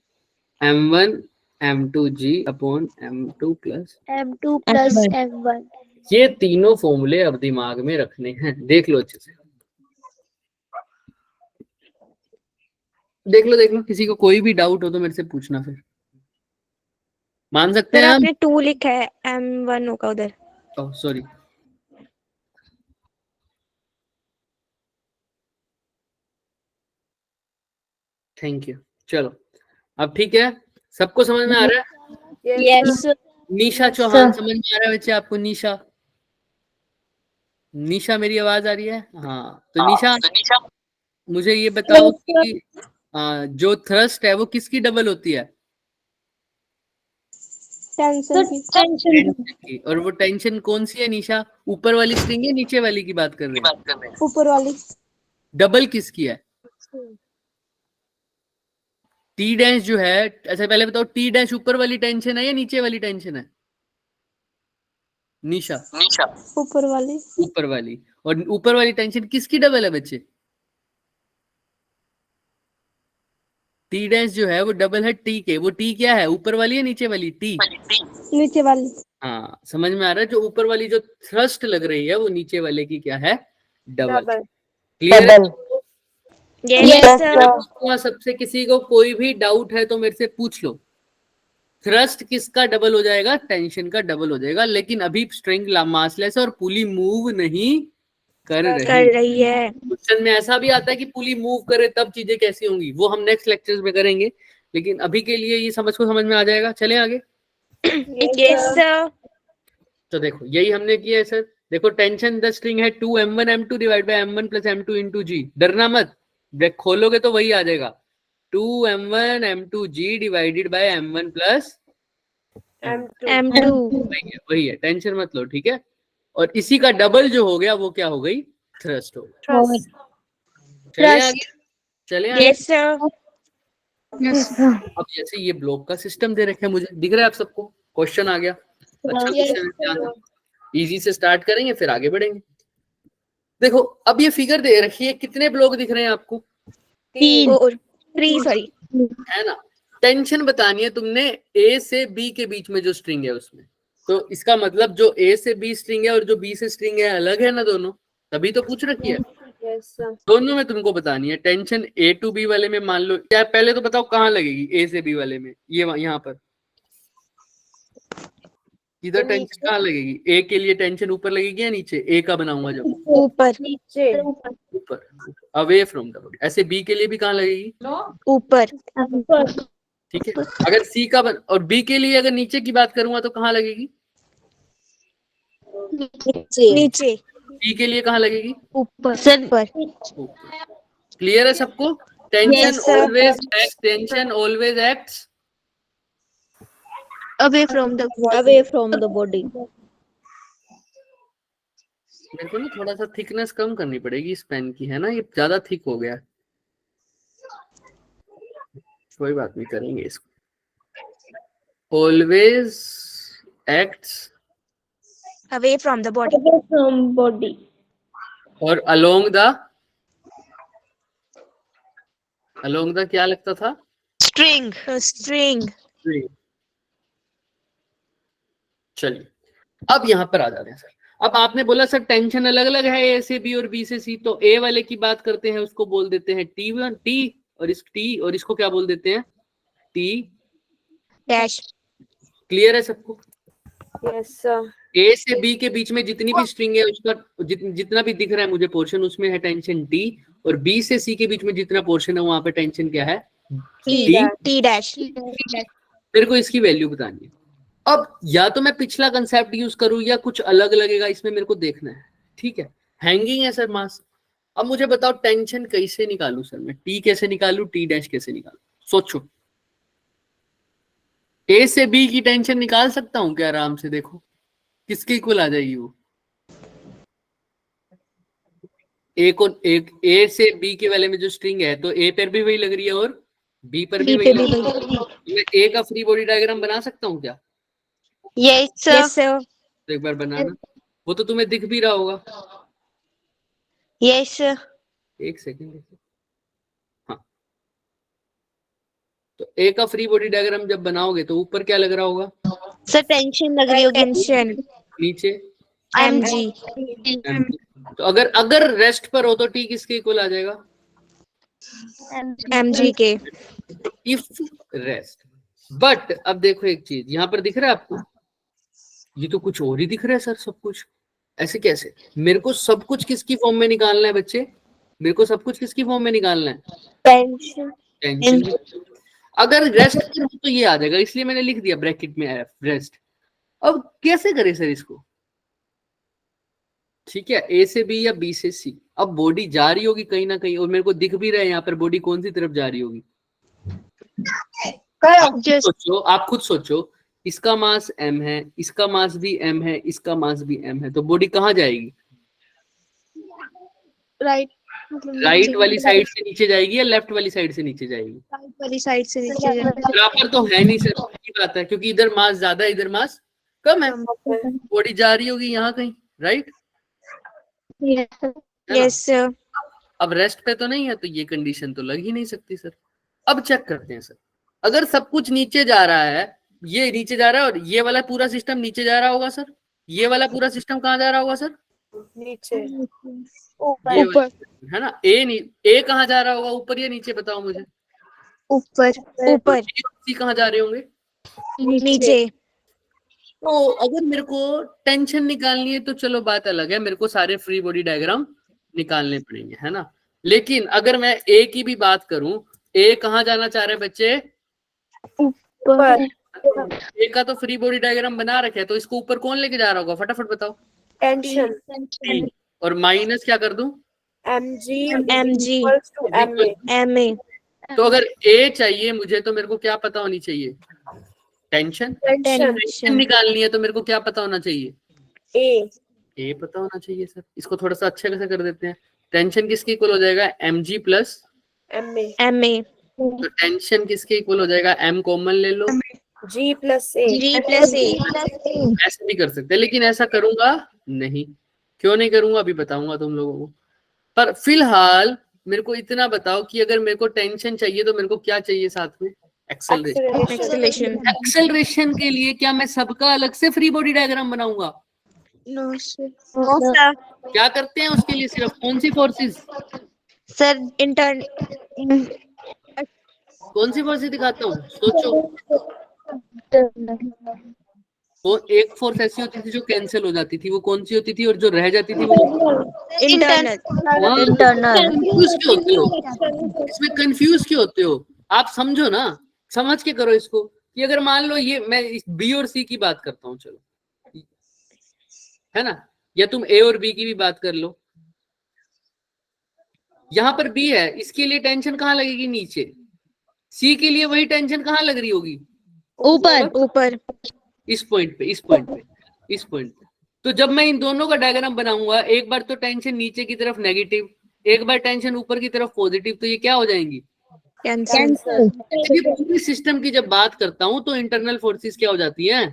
[SPEAKER 1] M1 M2G upon M2 plus
[SPEAKER 4] M2 plus M1.
[SPEAKER 1] ये तीनों फॉर्मूले अब दिमाग में रखने हैं, देख लो अच्छे से। देख लो, किसी को कोई भी डाउट हो तो मेरे से पूछना, फिर मान सकते
[SPEAKER 6] सर
[SPEAKER 1] हैं हम।
[SPEAKER 6] आपने 2 लिखा है, M1 होगा उधर।
[SPEAKER 1] Oh sorry, thank you. चलो अब ठीक है, सबको समझ में आ रहा है?
[SPEAKER 4] Yes.
[SPEAKER 1] निशा चौहान समझ में आ रहा है बच्चे आपको? निशा, निशा मेरी आवाज आ रही है? हाँ, तो निशा मुझे ये बताओ कि जो थ्रस्ट है वो किसकी डबल होती है?
[SPEAKER 4] Tension की.
[SPEAKER 1] टेंशन की। और वो टेंशन कौन सी है निशा? ऊपर वाली स्ट्रिंग है, नीचे वाली की बात कर रहे हैं?
[SPEAKER 4] ऊपर वाली.
[SPEAKER 1] डबल किसकी है? टी डैश जो है, अच्छा पहले बताओ, टी डैश ऊपर वाली टेंशन है या नीचे वाली टेंशन है निशा?
[SPEAKER 4] ऊपर वाली.
[SPEAKER 1] ऊपर वाली। और ऊपर वाली टेंशन किसकी डबल है बच्चे? टी डैश जो है वो डबल है टी के। वो टी क्या है, ऊपर वाली या नीचे वाली? टी,
[SPEAKER 4] नीचे वाली.
[SPEAKER 1] हाँ समझ में आ रहा है। जो ऊपर वाली जो थ्रस्ट लग रही है वो नीचे वाले की क्या है? डबल। क्लियर है?
[SPEAKER 6] Yes sir.
[SPEAKER 1] सबसे किसी को कोई भी डाउट है तो मेरे से पूछ लो। थ्रस्ट किसका डबल हो जाएगा? टेंशन का डबल हो जाएगा। लेकिन अभी स्ट्रिंग मासलेस और पुली मूव नहीं कर
[SPEAKER 6] रही है।
[SPEAKER 1] क्वेश्चन में ऐसा भी आता है कि पुली मूव करे तब चीजें कैसी होंगी, वो हम नेक्स्ट लेक्चर्स में करेंगे। लेकिन अभी के लिए ये समझ में आ जाएगा। चले आगे।
[SPEAKER 6] Yes sir.
[SPEAKER 1] तो देखो यही हमने किया है सर। देखो टेंशन द स्ट्रिंग है 2m1 m2 divide by m1 plus m2 into g. डरना मत, ब्रेक खोलोगे तो वही आ जाएगा, 2m1 m2 g divided by m1 plus
[SPEAKER 6] M2
[SPEAKER 1] वही है, टेंशन मत लो, ठीक है। और इसी का डबल जो हो गया वो क्या हो गई? थ्रस्ट हो गई। चले आगे, चले आगे।
[SPEAKER 6] Yes sir.
[SPEAKER 1] अब जैसे ये ब्लॉक का सिस्टम दे रखे हैं, मुझे दिख रहा है आप सबको? क्वेश्चन आ गया, अच्छा क्वेश्चन, इजी से स्टार्ट करेंगे फिर आगे बढ़ेंगे। देखो अब ये फिगर दे रखी है, कितने ब्लॉक दिख रहे हैं आपको?
[SPEAKER 6] 3 सॉरी
[SPEAKER 1] है ना। टेंशन बतानी है तुमने ए से बी के बीच में जो स्ट्रिंग है उसमें। तो इसका मतलब जो ए से बी स्ट्रिंग है और जो बी से स्ट्रिंग है अलग है ना दोनों, तभी तो पूछ रखी है। दोनों में तुमको बतानी है। टेंशन ए टू बी वाले में मान लो, क्या पहले तो बताओ कहाँ लगेगी ए से बी वाले में? ये यहाँ पर इधर टेंशन कहाँ लगेगी? ए के लिए टेंशन ऊपर लगेगी या नीचे? ए का बनाऊंगा जब ऊपर, अवे फ्रॉम द बॉडी। ऐसे बी के लिए भी कहाँ लगेगी?
[SPEAKER 6] ऊपर।
[SPEAKER 1] ठीक है। अगर सी का और बी के लिए अगर नीचे की बात करूंगा तो कहाँ लगेगी?
[SPEAKER 6] नीचे।
[SPEAKER 1] बी के लिए कहाँ लगेगी?
[SPEAKER 6] ऊपर सर पर।
[SPEAKER 1] क्लियर है सबको? Tension always acts
[SPEAKER 6] away from the
[SPEAKER 4] body.
[SPEAKER 1] मेरे को ना थोड़ा सा थिकनेस कम करनी पड़ेगी इस पेन की, है ना, ये ज्यादा थिक हो गया। कोई बात नहीं, करेंगे इसको। Always acts
[SPEAKER 6] away from the body.
[SPEAKER 4] From body.
[SPEAKER 1] और अलोंग द क्या लगता था?
[SPEAKER 6] स्ट्रिंग।
[SPEAKER 1] चलिए अब यहाँ पर आ जाते हैं सर। अब आपने बोला सर टेंशन अलग अलग है ए से बी और बी से सी, तो ए वाले की बात करते हैं, उसको बोल देते हैं T1 टी, और इसको क्या बोल देते हैं? T
[SPEAKER 6] dash.
[SPEAKER 1] क्लियर है सबको?
[SPEAKER 3] Yes sir.
[SPEAKER 1] ए से बी के बीच में जितनी भी स्ट्रिंग है उसका जितना भी दिख रहा है मुझे पोर्शन, उसमें है टेंशन टी। और बी से सी के बीच में जितना पोर्शन है वहां पे टेंशन क्या है?
[SPEAKER 6] T dash.
[SPEAKER 1] मेरे को इसकी वैल्यू बतानी है। अब या तो मैं पिछला कंसेप्ट यूज करूं या कुछ अलग लगेगा, इसमें मेरे को देखना है। ठीक है, हैंगिंग है सर मास। अब मुझे बताओ टेंशन कैसे निकालूं सर मैं? टी कैसे निकालूं, टी डैश कैसे निकालूं? सोचो। ए से बी की टेंशन निकाल सकता हूं क्या आराम से? देखो किसके इक्वल आ जाएगी वो? ए से बी के वाले में जो स्ट्रिंग है तो ए पर भी वही लग रही है और बी पर भी वही लग रही है। मैं ए का फ्री बॉडी डायग्राम बना सकता हूँ क्या?
[SPEAKER 6] Yes sir.
[SPEAKER 1] तो एक बार बनाना, वो तो तुम्हें दिख भी रहा होगा।
[SPEAKER 6] Yes sir.
[SPEAKER 1] एक सेकेंड। हाँ, तो ए का फ्री बॉडी डायग्राम जब बनाओगे तो ऊपर क्या लग रहा होगा?
[SPEAKER 6] सर टेंशन लग रही होगी। टेंशन
[SPEAKER 1] नीचे
[SPEAKER 6] mg।
[SPEAKER 1] तो अगर रेस्ट पर हो तो टी किसके इक्वल आ जाएगा?
[SPEAKER 6] mg के
[SPEAKER 1] इफ रेस्ट। बट अब देखो एक चीज यहाँ पर दिख रहा है आपको, ये तो कुछ और ही दिख रहा है सर सब कुछ, ऐसे कैसे? मेरे को सब कुछ किसकी फॉर्म में निकालना है बच्चे? मेरे को सब कुछ किसकी फॉर्म में निकालना है? टेंशन। अगर रेस्ट करूं तो ये आ जाएगा, इसलिए मैंने लिख दिया ब्रैकेट में एफ रेस्ट। अब कैसे करें सर इसको? ठीक है, ए से बी या बी से सी। अब बॉडी जा रही होगी कहीं ना कहीं, और मेरे को दिख भी रहा है यहाँ पर बॉडी कौन सी तरफ जा रही होगी। आप खुद सोचो, इसका मास m है, इसका मास भी m है, इसका मास भी m है, तो बॉडी कहाँ जाएगी? राइट वाली साइड से नीचे जाएगी या लेफ्ट वाली साइड से नीचे जाएगी?
[SPEAKER 6] राइट वाली साइड से नीचे
[SPEAKER 1] बराबर तो है नहीं सर, की बात है, क्योंकि इधर मास ज्यादा है इधर मास कम है, बॉडी जा रही होगी यहाँ कहीं, राइट?
[SPEAKER 6] Yes sir.
[SPEAKER 1] अब रेस्ट पे तो नहीं है, तो ये कंडीशन तो लग ही नहीं सकती सर। अब चेक करते हैं सर, अगर सब कुछ नीचे जा रहा है, ये नीचे जा रहा है और ये वाला पूरा सिस्टम नीचे जा रहा होगा सर, ये वाला पूरा सिस्टम कहाँ जा रहा होगा सर?
[SPEAKER 3] नीचे,
[SPEAKER 6] ऊपर
[SPEAKER 1] है ना। ए कहाँ जा रहा होगा, ऊपर या नीचे बताओ मुझे?
[SPEAKER 6] ऊपर ऊपर।
[SPEAKER 1] सी कहाँ जा रहे होंगे?
[SPEAKER 6] नीचे।
[SPEAKER 1] तो अगर मेरे को टेंशन निकालनी है तो चलो बात अलग है, मेरे को सारे फ्री बॉडी डायग्राम निकालने पड़ेंगे, है ना। लेकिन अगर मैं ए की भी बात करूं, ए कहाँ जाना चाह रहे हैं बच्चे?
[SPEAKER 4] ऊपर।
[SPEAKER 1] ए का तो फ्री बॉडी डायग्राम बना रखे है, तो इसको ऊपर कौन लेके जा रहा होगा, फटाफट बताओ।
[SPEAKER 3] टेंशन।
[SPEAKER 1] और माइनस क्या कर दूं?
[SPEAKER 6] mg ma।
[SPEAKER 1] तो अगर ए चाहिए मुझे, तो मेरे को क्या पता होनी चाहिए? टेंशन। टेंशन निकालनी है तो मेरे को क्या पता होना चाहिए? ए पता होना चाहिए सर। इसको थोड़ा सा अच्छे से कर देते हैं। टेंशन किसके इक्वल हो जाएगा? mg plus
[SPEAKER 6] ma।
[SPEAKER 1] तो टेंशन किसके इक्वल हो जाएगा? m कॉमन ले लो,
[SPEAKER 3] g प्लस a।
[SPEAKER 1] ऐसे भी कर सकते हैं, लेकिन ऐसा करूंगा नहीं। क्यों नहीं करूंगा अभी बताऊंगा तुम लोगों को। पर फिलहाल मेरे को इतना बताओ कि अगर मेरे को टेंशन चाहिए तो मेरे को क्या चाहिए साथ में? एक्सेलरेशन। एक्सेलरेशन के लिए क्या मैं सबका अलग से फ्री बॉडी डायग्राम बनाऊंगा?
[SPEAKER 6] No sir.
[SPEAKER 1] क्या करते हैं उसके लिए? सिर्फ कौन सी फोर्सेस?
[SPEAKER 6] Sir intern.
[SPEAKER 1] कौन सी फोर्सेस दिखाता हूँ, सोचो। वो एक फोर्स ऐसी होती थी जो कैंसिल हो जाती थी, वो कौन सी होती थी? और जो रह जाती थी वो
[SPEAKER 6] इंटरनल।
[SPEAKER 1] कंफ्यूज क्यों होते हो इसमें? कंफ्यूज क्यों होते हो? आप समझो ना, समझ के करो इसको। कि अगर मान लो ये मैं बी और सी की बात करता हूँ, चलो, है ना, या तुम ए और बी की भी बात कर लो। यहाँ पर बी है, इसके लिए टेंशन कहाँ लगेगी? नीचे। सी के लिए वही टेंशन कहाँ लग रही होगी?
[SPEAKER 6] ऊपर।
[SPEAKER 1] इस पॉइंट पे, इस पॉइंट पे, इस पॉइंट पे। तो जब मैं इन दोनों का डायग्राम बनाऊंगा, एक बार तो टेंशन नीचे की तरफ नेगेटिव, एक बार टेंशन ऊपर की तरफ पॉजिटिव, तो ये क्या हो जाएंगी?
[SPEAKER 6] कैंसिल।
[SPEAKER 1] पूरी सिस्टम की जब बात करता हूं तो इंटरनल फोर्सेस क्या हो जाती है?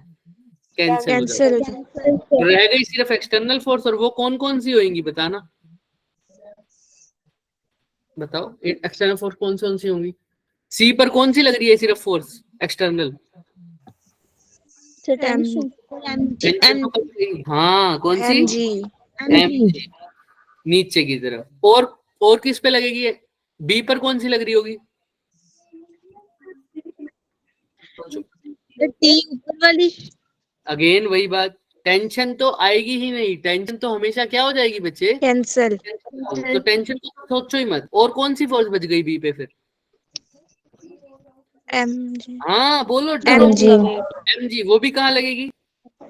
[SPEAKER 1] कैंसिल। रह गई सिर्फ एक्सटर्नल फोर्स, और वो कौन कौन सी होंगी बताना, बताओ। एक्सटर्नल फोर्स कौन सी होंगी? सी पर कौन सी लग रही है सिर्फ फोर्स एक्सटर्नल? हाँ, कौन सी? mg। नीचे की तरफ। और किस पे लगेगी? बी पर कौन सी लग रही होगी?
[SPEAKER 6] टी ऊपर वाली।
[SPEAKER 1] अगेन वही बात, टेंशन तो आएगी ही नहीं, टेंशन तो हमेशा क्या हो जाएगी बच्चे?
[SPEAKER 6] कैंसिल।
[SPEAKER 1] तो टेंशन तो सोचो ही मत। और कौन सी फोर्स बच गई बी पे फिर?
[SPEAKER 6] mg।
[SPEAKER 1] हाँ बोलो। mg। वो भी कहाँ लगेगी?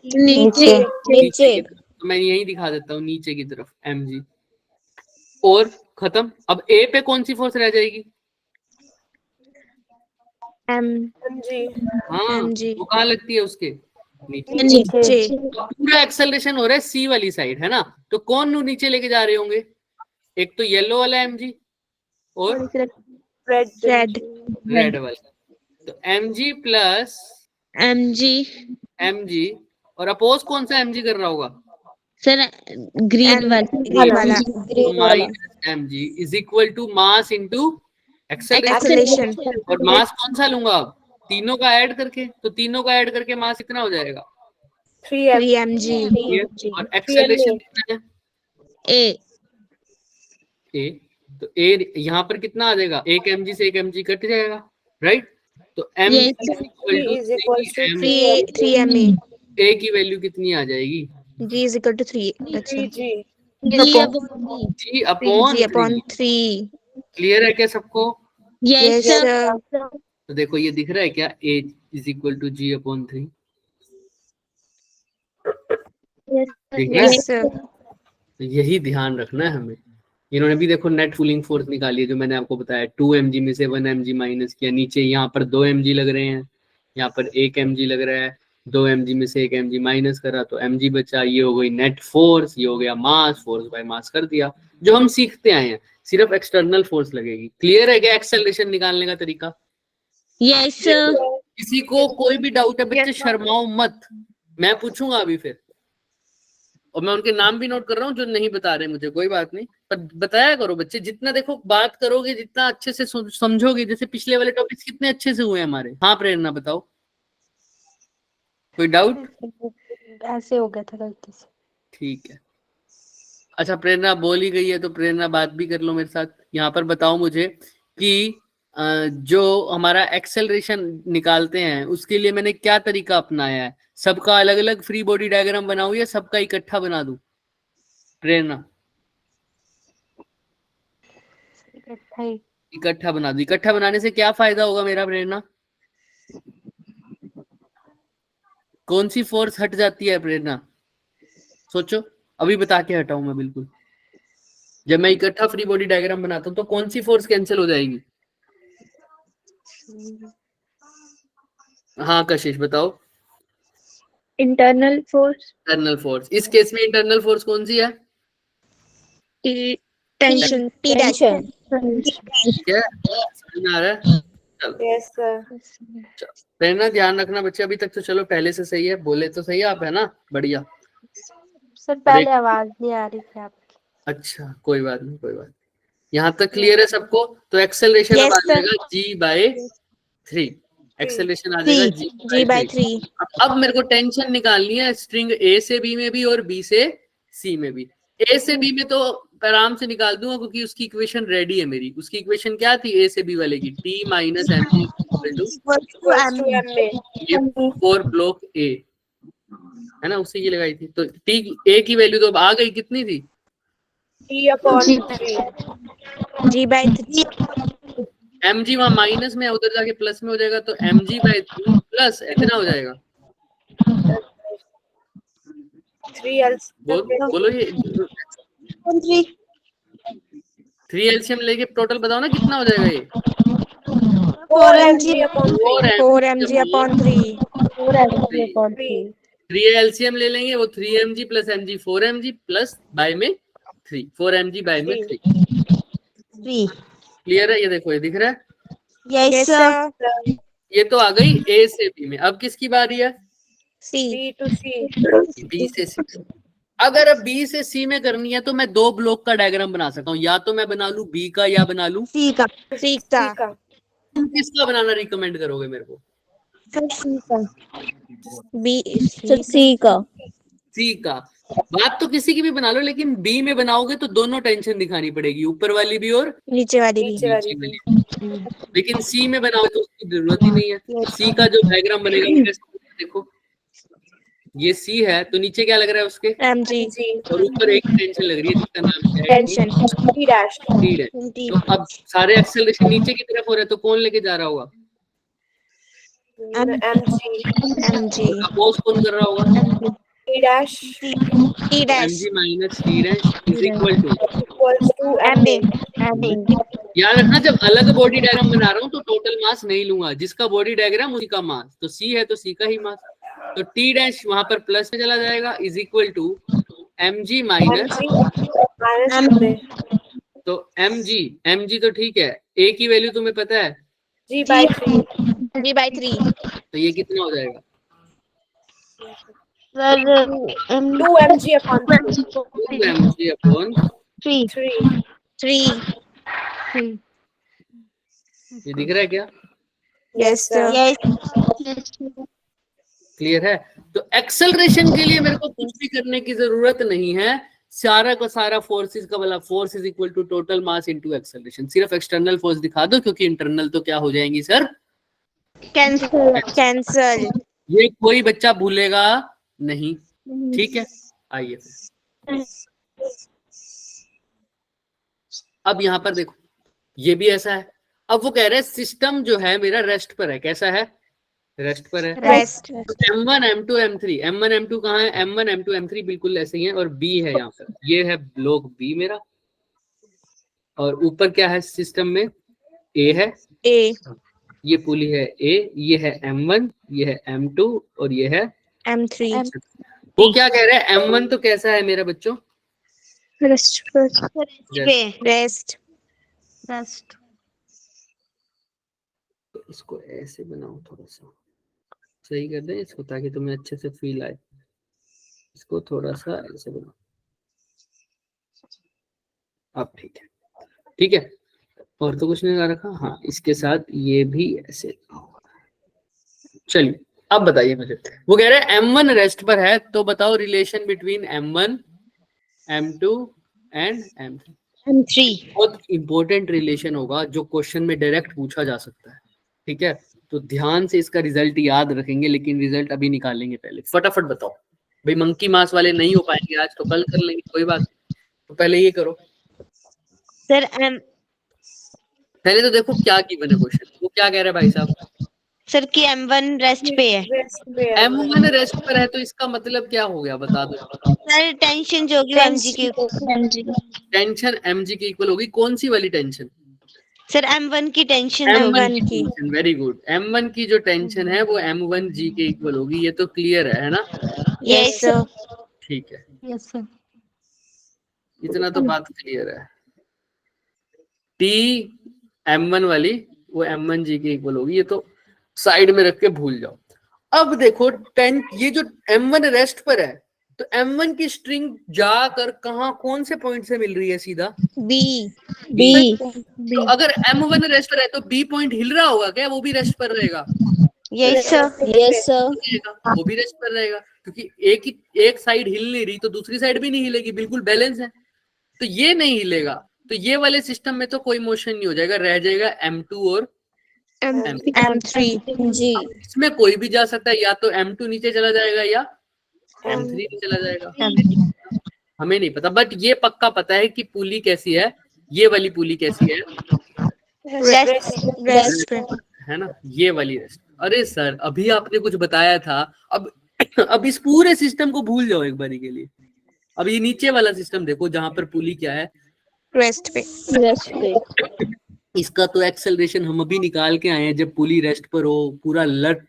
[SPEAKER 6] नीचे।
[SPEAKER 1] तो मैं यही दिखा देता हूँ, नीचे की तरफ mg। और खत्म। अब ए पे कौन सी फोर्स रह जाएगी?
[SPEAKER 3] mg।
[SPEAKER 1] हाँ, वो कहाँ लगती है उसके?
[SPEAKER 6] नीचे।
[SPEAKER 1] पूरा एक्सेलरेशन हो रहा है सी वाली साइड, है ना। तो कौन नीचे लेके जा रहे होंगे? एक तो येलो वाला mg और रेड वाला। तो mg प्लस
[SPEAKER 6] mg
[SPEAKER 1] और अपोज कौन सा mg कर रहा होगा?
[SPEAKER 6] सर ग्रीन वाला।
[SPEAKER 1] Minus mg is equal to mass into acceleration. और मास कौन सा लूंगा अब? तीनों का ऐड करके। तो तीनों का ऐड करके मास कितना हो जाएगा?
[SPEAKER 6] 3mg।
[SPEAKER 1] और एक्सेलरेशन कितना है?
[SPEAKER 6] a।
[SPEAKER 1] तो ए यहाँ पर कितना आ जाएगा, 1 mg से 1 mg कट जाएगा, राइट। तो m
[SPEAKER 6] Yes,
[SPEAKER 3] is equals to
[SPEAKER 2] 3 MA.
[SPEAKER 1] a की वैल्यू कितनी आ जाएगी,
[SPEAKER 2] G is equal to 3. अच्छा.
[SPEAKER 3] 3G.
[SPEAKER 1] g upon
[SPEAKER 2] 3.
[SPEAKER 1] क्लियर है क्या सबको?
[SPEAKER 2] Yes, sir.
[SPEAKER 1] तो देखो ये दिख रहा है क्या, a is equal to g upon 3, ठीक है।
[SPEAKER 2] Yes, sir.
[SPEAKER 1] तो यही ध्यान रखना है हमें। इन्होंने भी देखो नेट कूलिंग फोर्स निकाली है, जो मैंने आपको बताया, 2 mg में से 1 mg माइनस किया, नीचे यहाँ पर 2 mg लग रहे हैं, यहाँ पर 1 mg लग रहा है, 2 mg में से 1 mg माइनस करा तो mg बचा, ये हो गई नेट फोर्स, ये हो गया मास, फोर्स बाय मास कर दिया, जो हम सीखते आए हैं, सिर्फ एक्सटर्नल फोर्स लगेगी। क्लियर है क्या एक्सेलरेशन निकालने का तरीका?
[SPEAKER 6] yes sir.
[SPEAKER 1] किसी को कोई भी डाउट है बच्चे, शर्माओ मत, मैं पूछूंगा अभी फिर, और मैं उनके नाम भी नोट कर रहा हूँ जो नहीं बता रहे मुझे, कोई बात नहीं, पर बताया करो बच्चे, जितना देखो बात करोगे, जितना अच्छे से समझोगे, जैसे पिछले वाले टॉपिक्स कितने अच्छे से हुए हमारे। हाँ प्रेरणा बताओ, कोई डाउट?
[SPEAKER 5] ऐसे हो गया था गलती से।
[SPEAKER 1] ठीक है, अच्छा प्रेरणा बोल ही गई है तो प्रेरणा बात भी कर लो मेरे साथ। यहाँ पर बताओ मुझे कि जो हमारा एक्सेलरेशन निकालते हैं उसके लिए मैंने क्या तरीका अपनाया है, सबका अलग अलग फ्री बॉडी डायग्राम बनाऊं या सबका इकट्ठा बना दूं? प्रेरणा इकट्ठा बना दूं। इकट्ठा बनाने से क्या फायदा होगा मेरा प्रेरणा? कौन सी फोर्स हट जाती है प्रेरणा, सोचो, अभी बता के हटाऊं मैं बिल्कुल। जब मैं इकट्ठा फ्री बॉडी डायग्राम बनाता हूं तो कौन सी फोर्स कैंसिल हो जाएगी? हाँ कशिश बताओ।
[SPEAKER 4] इंटरनल फोर्स,
[SPEAKER 1] इंटरनल फोर्स, इस केस में इंटरनल फोर्स कौन सी है?
[SPEAKER 2] टेंशन. T dash.
[SPEAKER 1] क्या समझ में आ रहा है? चलो
[SPEAKER 3] Yes, sir.
[SPEAKER 1] प्रेरणा ध्यान रखना बच्चे, अभी तक तो चलो पहले से सही है, बोले तो सही आप, है ना? बढ़िया।
[SPEAKER 5] सर पहले आवाज नहीं आ रही थी आपकी।
[SPEAKER 1] अच्छा कोई बात नहीं, कोई बात नहीं, यहाँ तक क्लियर है सबको? तो एक्सेलरेशन
[SPEAKER 2] Yes,
[SPEAKER 1] अब आ
[SPEAKER 2] sir.
[SPEAKER 1] जाएगा g/3, एक्सेलरेशन आ जाएगा
[SPEAKER 2] G/3.
[SPEAKER 1] अब मेरे को टेंशन निकालनी है स्ट्रिंग A से B में भी और B से C में भी। A से B में तो आराम से निकाल दूंगा क्योंकि उसकी इक्वेशन रेडी है मेरी। उसकी इक्वेशन क्या थी A से B वाले की? T minus mg
[SPEAKER 3] Equals to MA.
[SPEAKER 1] ये 4 ब्लॉक A है ना, उसी की लगाई थी। तो T A की वैल्यू तो अब आ गई, कितनी थी?
[SPEAKER 3] T upon 3.
[SPEAKER 2] G/3.
[SPEAKER 1] mg वहां माइनस में, उधर जाके प्लस में हो जाएगा, तो mg/3 प्लस इतना हो जाएगा।
[SPEAKER 3] 3
[SPEAKER 1] बोलो ये 3 एलसीएम लेके टोटल बताओ ना कितना हो जाएगा ये?
[SPEAKER 3] 4 mg upon 3.
[SPEAKER 2] 4 mg upon 3.
[SPEAKER 1] 3 LCM ले लेंगे, वो 3 mg plus mg 4 mg plus by में 3, 4 mg बाय में 3। क्लियर है? ये देखो ये दिख रहा है,
[SPEAKER 2] Yes, sir.
[SPEAKER 1] ये तो आ गई A से B में। अब किसकी बारी है?
[SPEAKER 2] C.
[SPEAKER 3] B to C.
[SPEAKER 1] B से C। अगर अब B से C में करनी है तो मैं 2 ब्लॉक का डायग्राम बना सकता हूँ, या तो मैं बना लूं B का या बना लूं
[SPEAKER 2] C का. C का.
[SPEAKER 1] तुम किसका बनाना रिकमेंड करोगे मेरे को?
[SPEAKER 2] B. C का.
[SPEAKER 1] C का। बात तो किसी की भी बना लो, लेकिन B में बनाओगे तो दोनों टेंशन दिखानी पड़ेगी, ऊपर वाली भी और
[SPEAKER 2] नीचे वाली भी.
[SPEAKER 3] नीचे वाली
[SPEAKER 1] नीचे वाली भी। लेकिन C में बनाओ तो उसकी जरूरत ही नहीं है। C का जो डायग्राम बनेगा वो कैसे, देखो ये C है तो नीचे क्या लग रहा है उसके?
[SPEAKER 2] mg.
[SPEAKER 1] और ऊपर एक टेंशन लग रही है जिसका नाम क्या है?
[SPEAKER 3] Tension. T dash.
[SPEAKER 1] T है। तो अब सारे एक्सेलरेशन नीचे की तरफ हो रहे हैं तो कौन लेके जा रहा होगा?
[SPEAKER 3] mg.
[SPEAKER 1] अपोज कौन कर रहा होगा?
[SPEAKER 3] T dash.
[SPEAKER 2] T dash.
[SPEAKER 1] mg minus T dash is equal to,
[SPEAKER 3] Equals to MA.
[SPEAKER 1] याद रखना जब अलग बॉडी डायग्राम बना रहा हूँ तो टोटल मास नहीं लूंगा, जिसका बॉडी डायग्राम उसी का मास। तो C है तो C का ही मास, तो T डैश वहां पर प्लस में चला जाएगा, is equal to mg minus,
[SPEAKER 3] Minus MA.
[SPEAKER 1] तो mg तो ठीक है, A की वैल्यू तुम्हें पता है,
[SPEAKER 3] G/3.
[SPEAKER 2] G/3.
[SPEAKER 1] तो ये कितना हो जाएगा?
[SPEAKER 3] 2 mg upon 3.
[SPEAKER 1] 2 mg upon
[SPEAKER 3] 3.
[SPEAKER 2] 3.
[SPEAKER 1] ये दिख रहा है क्या?
[SPEAKER 2] Yes, sir.
[SPEAKER 1] क्लियर है? तो एक्सेलरेशन के लिए मेरे को कुछ भी करने की जरूरत नहीं है, सारा का सारा फोर्सेस का वाला force is equal to total mass into acceleration. सिर्फ एक्सटर्नल फोर्स दिखा दो क्योंकि इंटरनल तो क्या हो जाएंगी सर,
[SPEAKER 3] कैंसल।
[SPEAKER 1] ये कोई बच्चा भूलेगा नहीं, ठीक है। आइए अब यहाँ पर देखो, ये भी ऐसा है। अब वो कह रहे हैं सिस्टम जो है मेरा रेस्ट पर है, कैसा है, रेस्ट पर है।
[SPEAKER 3] Rest.
[SPEAKER 1] M1 M2 M3, M1 M2 कहाँ है, M1 M2 M3 बिल्कुल ऐसे ही है, और B है यहाँ पर, ये है ब्लॉक B मेरा, और ऊपर क्या है सिस्टम में, A है,
[SPEAKER 3] ए
[SPEAKER 1] ये पुली है A, ये है M1, ये है M2 और ये है
[SPEAKER 3] M3।
[SPEAKER 1] वो क्या कह रहे हैं, M1 तो कैसा है मेरा बच्चों,
[SPEAKER 4] रेस्ट
[SPEAKER 3] रेस्ट।
[SPEAKER 2] रेस्ट।
[SPEAKER 1] तो इसको ऐसे बनाओ, थोड़ा सा सही कर दें इसको ताकि तुम्हें अच्छे से फील आए। इसको थोड़ा सा ऐसे बनाओ, अब ठीक है, ठीक है। और तो कुछ नहीं लगा रखा, हाँ इसके साथ ये भी ऐसे। चलिए अब बताइए मुझे, वो कह रहे हैं M1 रेस्ट पर है, तो बताओ relation between M1 M2 and M3। बहुत इंपॉर्टेंट रिलेशन होगा जो क्वेश्चन में डायरेक्ट पूछा जा सकता है, ठीक है। तो ध्यान से इसका रिजल्ट याद रखेंगे, लेकिन रिजल्ट अभी निकालेंगे, पहले फटाफट बताओ भाई। मंकी मास वाले नहीं हो पाएंगे आज, तो कल कर लेंगे, कोई बात नहीं, तो पहले ये करो
[SPEAKER 3] सर
[SPEAKER 1] पहले तो देखो क्या की बने क्वेश्चन, वो क्या कह रहे हैं भाई साहब,
[SPEAKER 3] सर की M1 रेस्ट पे है।
[SPEAKER 1] M1 रेस्ट पर है, तो इसका मतलब क्या हो गया बता दो।
[SPEAKER 3] सर टेंशन जो होगी mg की,
[SPEAKER 1] टेंशन mg की इक्वल होगी, कौन सी वाली टेंशन,
[SPEAKER 3] सर M1 की टेंशन
[SPEAKER 1] M1 की। वेरी गुड, M1 की जो टेंशन है वो M1g के इक्वल होगी, ये तो क्लियर है ना।
[SPEAKER 3] Yes sir.
[SPEAKER 1] ठीक है,
[SPEAKER 2] यस सर।
[SPEAKER 1] इतना तो बात क्लियर है। T M1 वाली वो M1g के इक्वल होगी, ये तो साइड में रख के भूल जाओ। अब देखो ये जो M1 रेस्ट पर है, तो M1 की स्ट्रिंग जाकर कहाँ कौन से पॉइंट से मिल रही है, सीधा
[SPEAKER 3] बी।
[SPEAKER 1] तो अगर M1 रेस्ट पर है तो B पॉइंट हिल रहा होगा क्या, वो भी रेस्ट पर रहेगा,
[SPEAKER 3] यस सर।
[SPEAKER 1] वो भी रेस्ट पर रहेगा, क्योंकि एक साइड हिल नहीं रही तो दूसरी साइड भी नहीं हिलेगी, बिल्कुल बैलेंस है। तो ये नहीं हिलेगा, तो ये वाले सिस्टम में तो कोई मोशन नहीं हो जाएगा, रह जाएगा M2 और
[SPEAKER 3] M3 जी।
[SPEAKER 1] इसमें कोई भी जा सकता है, या तो M2 नीचे चला जाएगा या M3 नीचे चला जाएगा, हमें नहीं पता, बट ये पक्का पता है कि पुली कैसी है, ये वाली पुली कैसी है,
[SPEAKER 3] रेस्ट
[SPEAKER 1] है ना, ये वाली रेस्ट। अरे सर अभी आपने कुछ बताया था, अब इस पूरे सिस्टम को भूल जाओ एक बारी के लिए। अब ये नीचे वाला सिस्टम देखो जहां पर पुली क्या है,
[SPEAKER 3] रेस्ट पे।
[SPEAKER 1] इसका तो एक्सेलरेशन हम अभी निकाल के आए हैं, जब पुली रेस्ट पर हो पूरा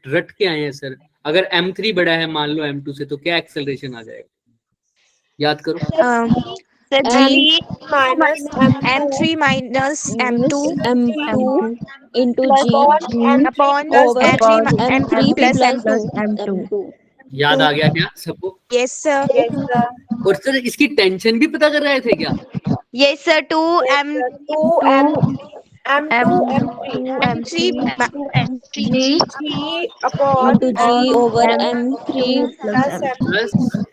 [SPEAKER 1] रट के आए हैं सर। अगर M3 बड़ा है मान लो M2 से, तो क्या एक्सेलरेशन आ जाएगा, याद करो।
[SPEAKER 3] G M3 minus M2
[SPEAKER 2] into G
[SPEAKER 3] upon M3 plus M2।
[SPEAKER 1] याद आ गया क्या सबको?
[SPEAKER 3] Yes sir.
[SPEAKER 1] और सर इसकी टेंशन भी पता कर रहे थे क्या?
[SPEAKER 3] Yes sir. 2M3 upon
[SPEAKER 2] into G over M3 plus M2।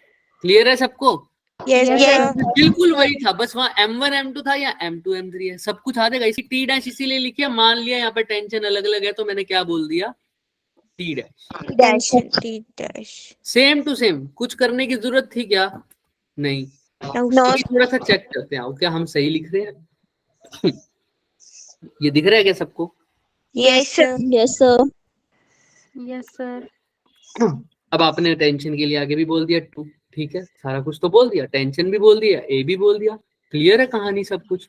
[SPEAKER 1] Clear है सबको?
[SPEAKER 3] यस
[SPEAKER 1] बिल्कुल वही था, बस वहाँ M1 M2 था या M2 M3 है, सब कुछ आ जाएगा। इसी T डैश इसीलिए लिखिए, मान लिया यहाँ पे टेंशन अलग अलग है तो मैंने क्या बोल दिया, T dash. Same to same, कुछ करने की जरूरत थी क्या? नहीं। थोड़ा सा चेक करते हैं क्या हम सही लिख रहे हैं। ये दिख रहा है क्या सबको?
[SPEAKER 3] Yes
[SPEAKER 2] yes sir yes sir।
[SPEAKER 1] अब आपने टेंशन के लिए आगे भी बोल दिया 2, ठीक है, सारा कुछ तो बोल दिया, टेंशन भी बोल दिया, ए भी बोल दिया, क्लियर है कहानी सब कुछ।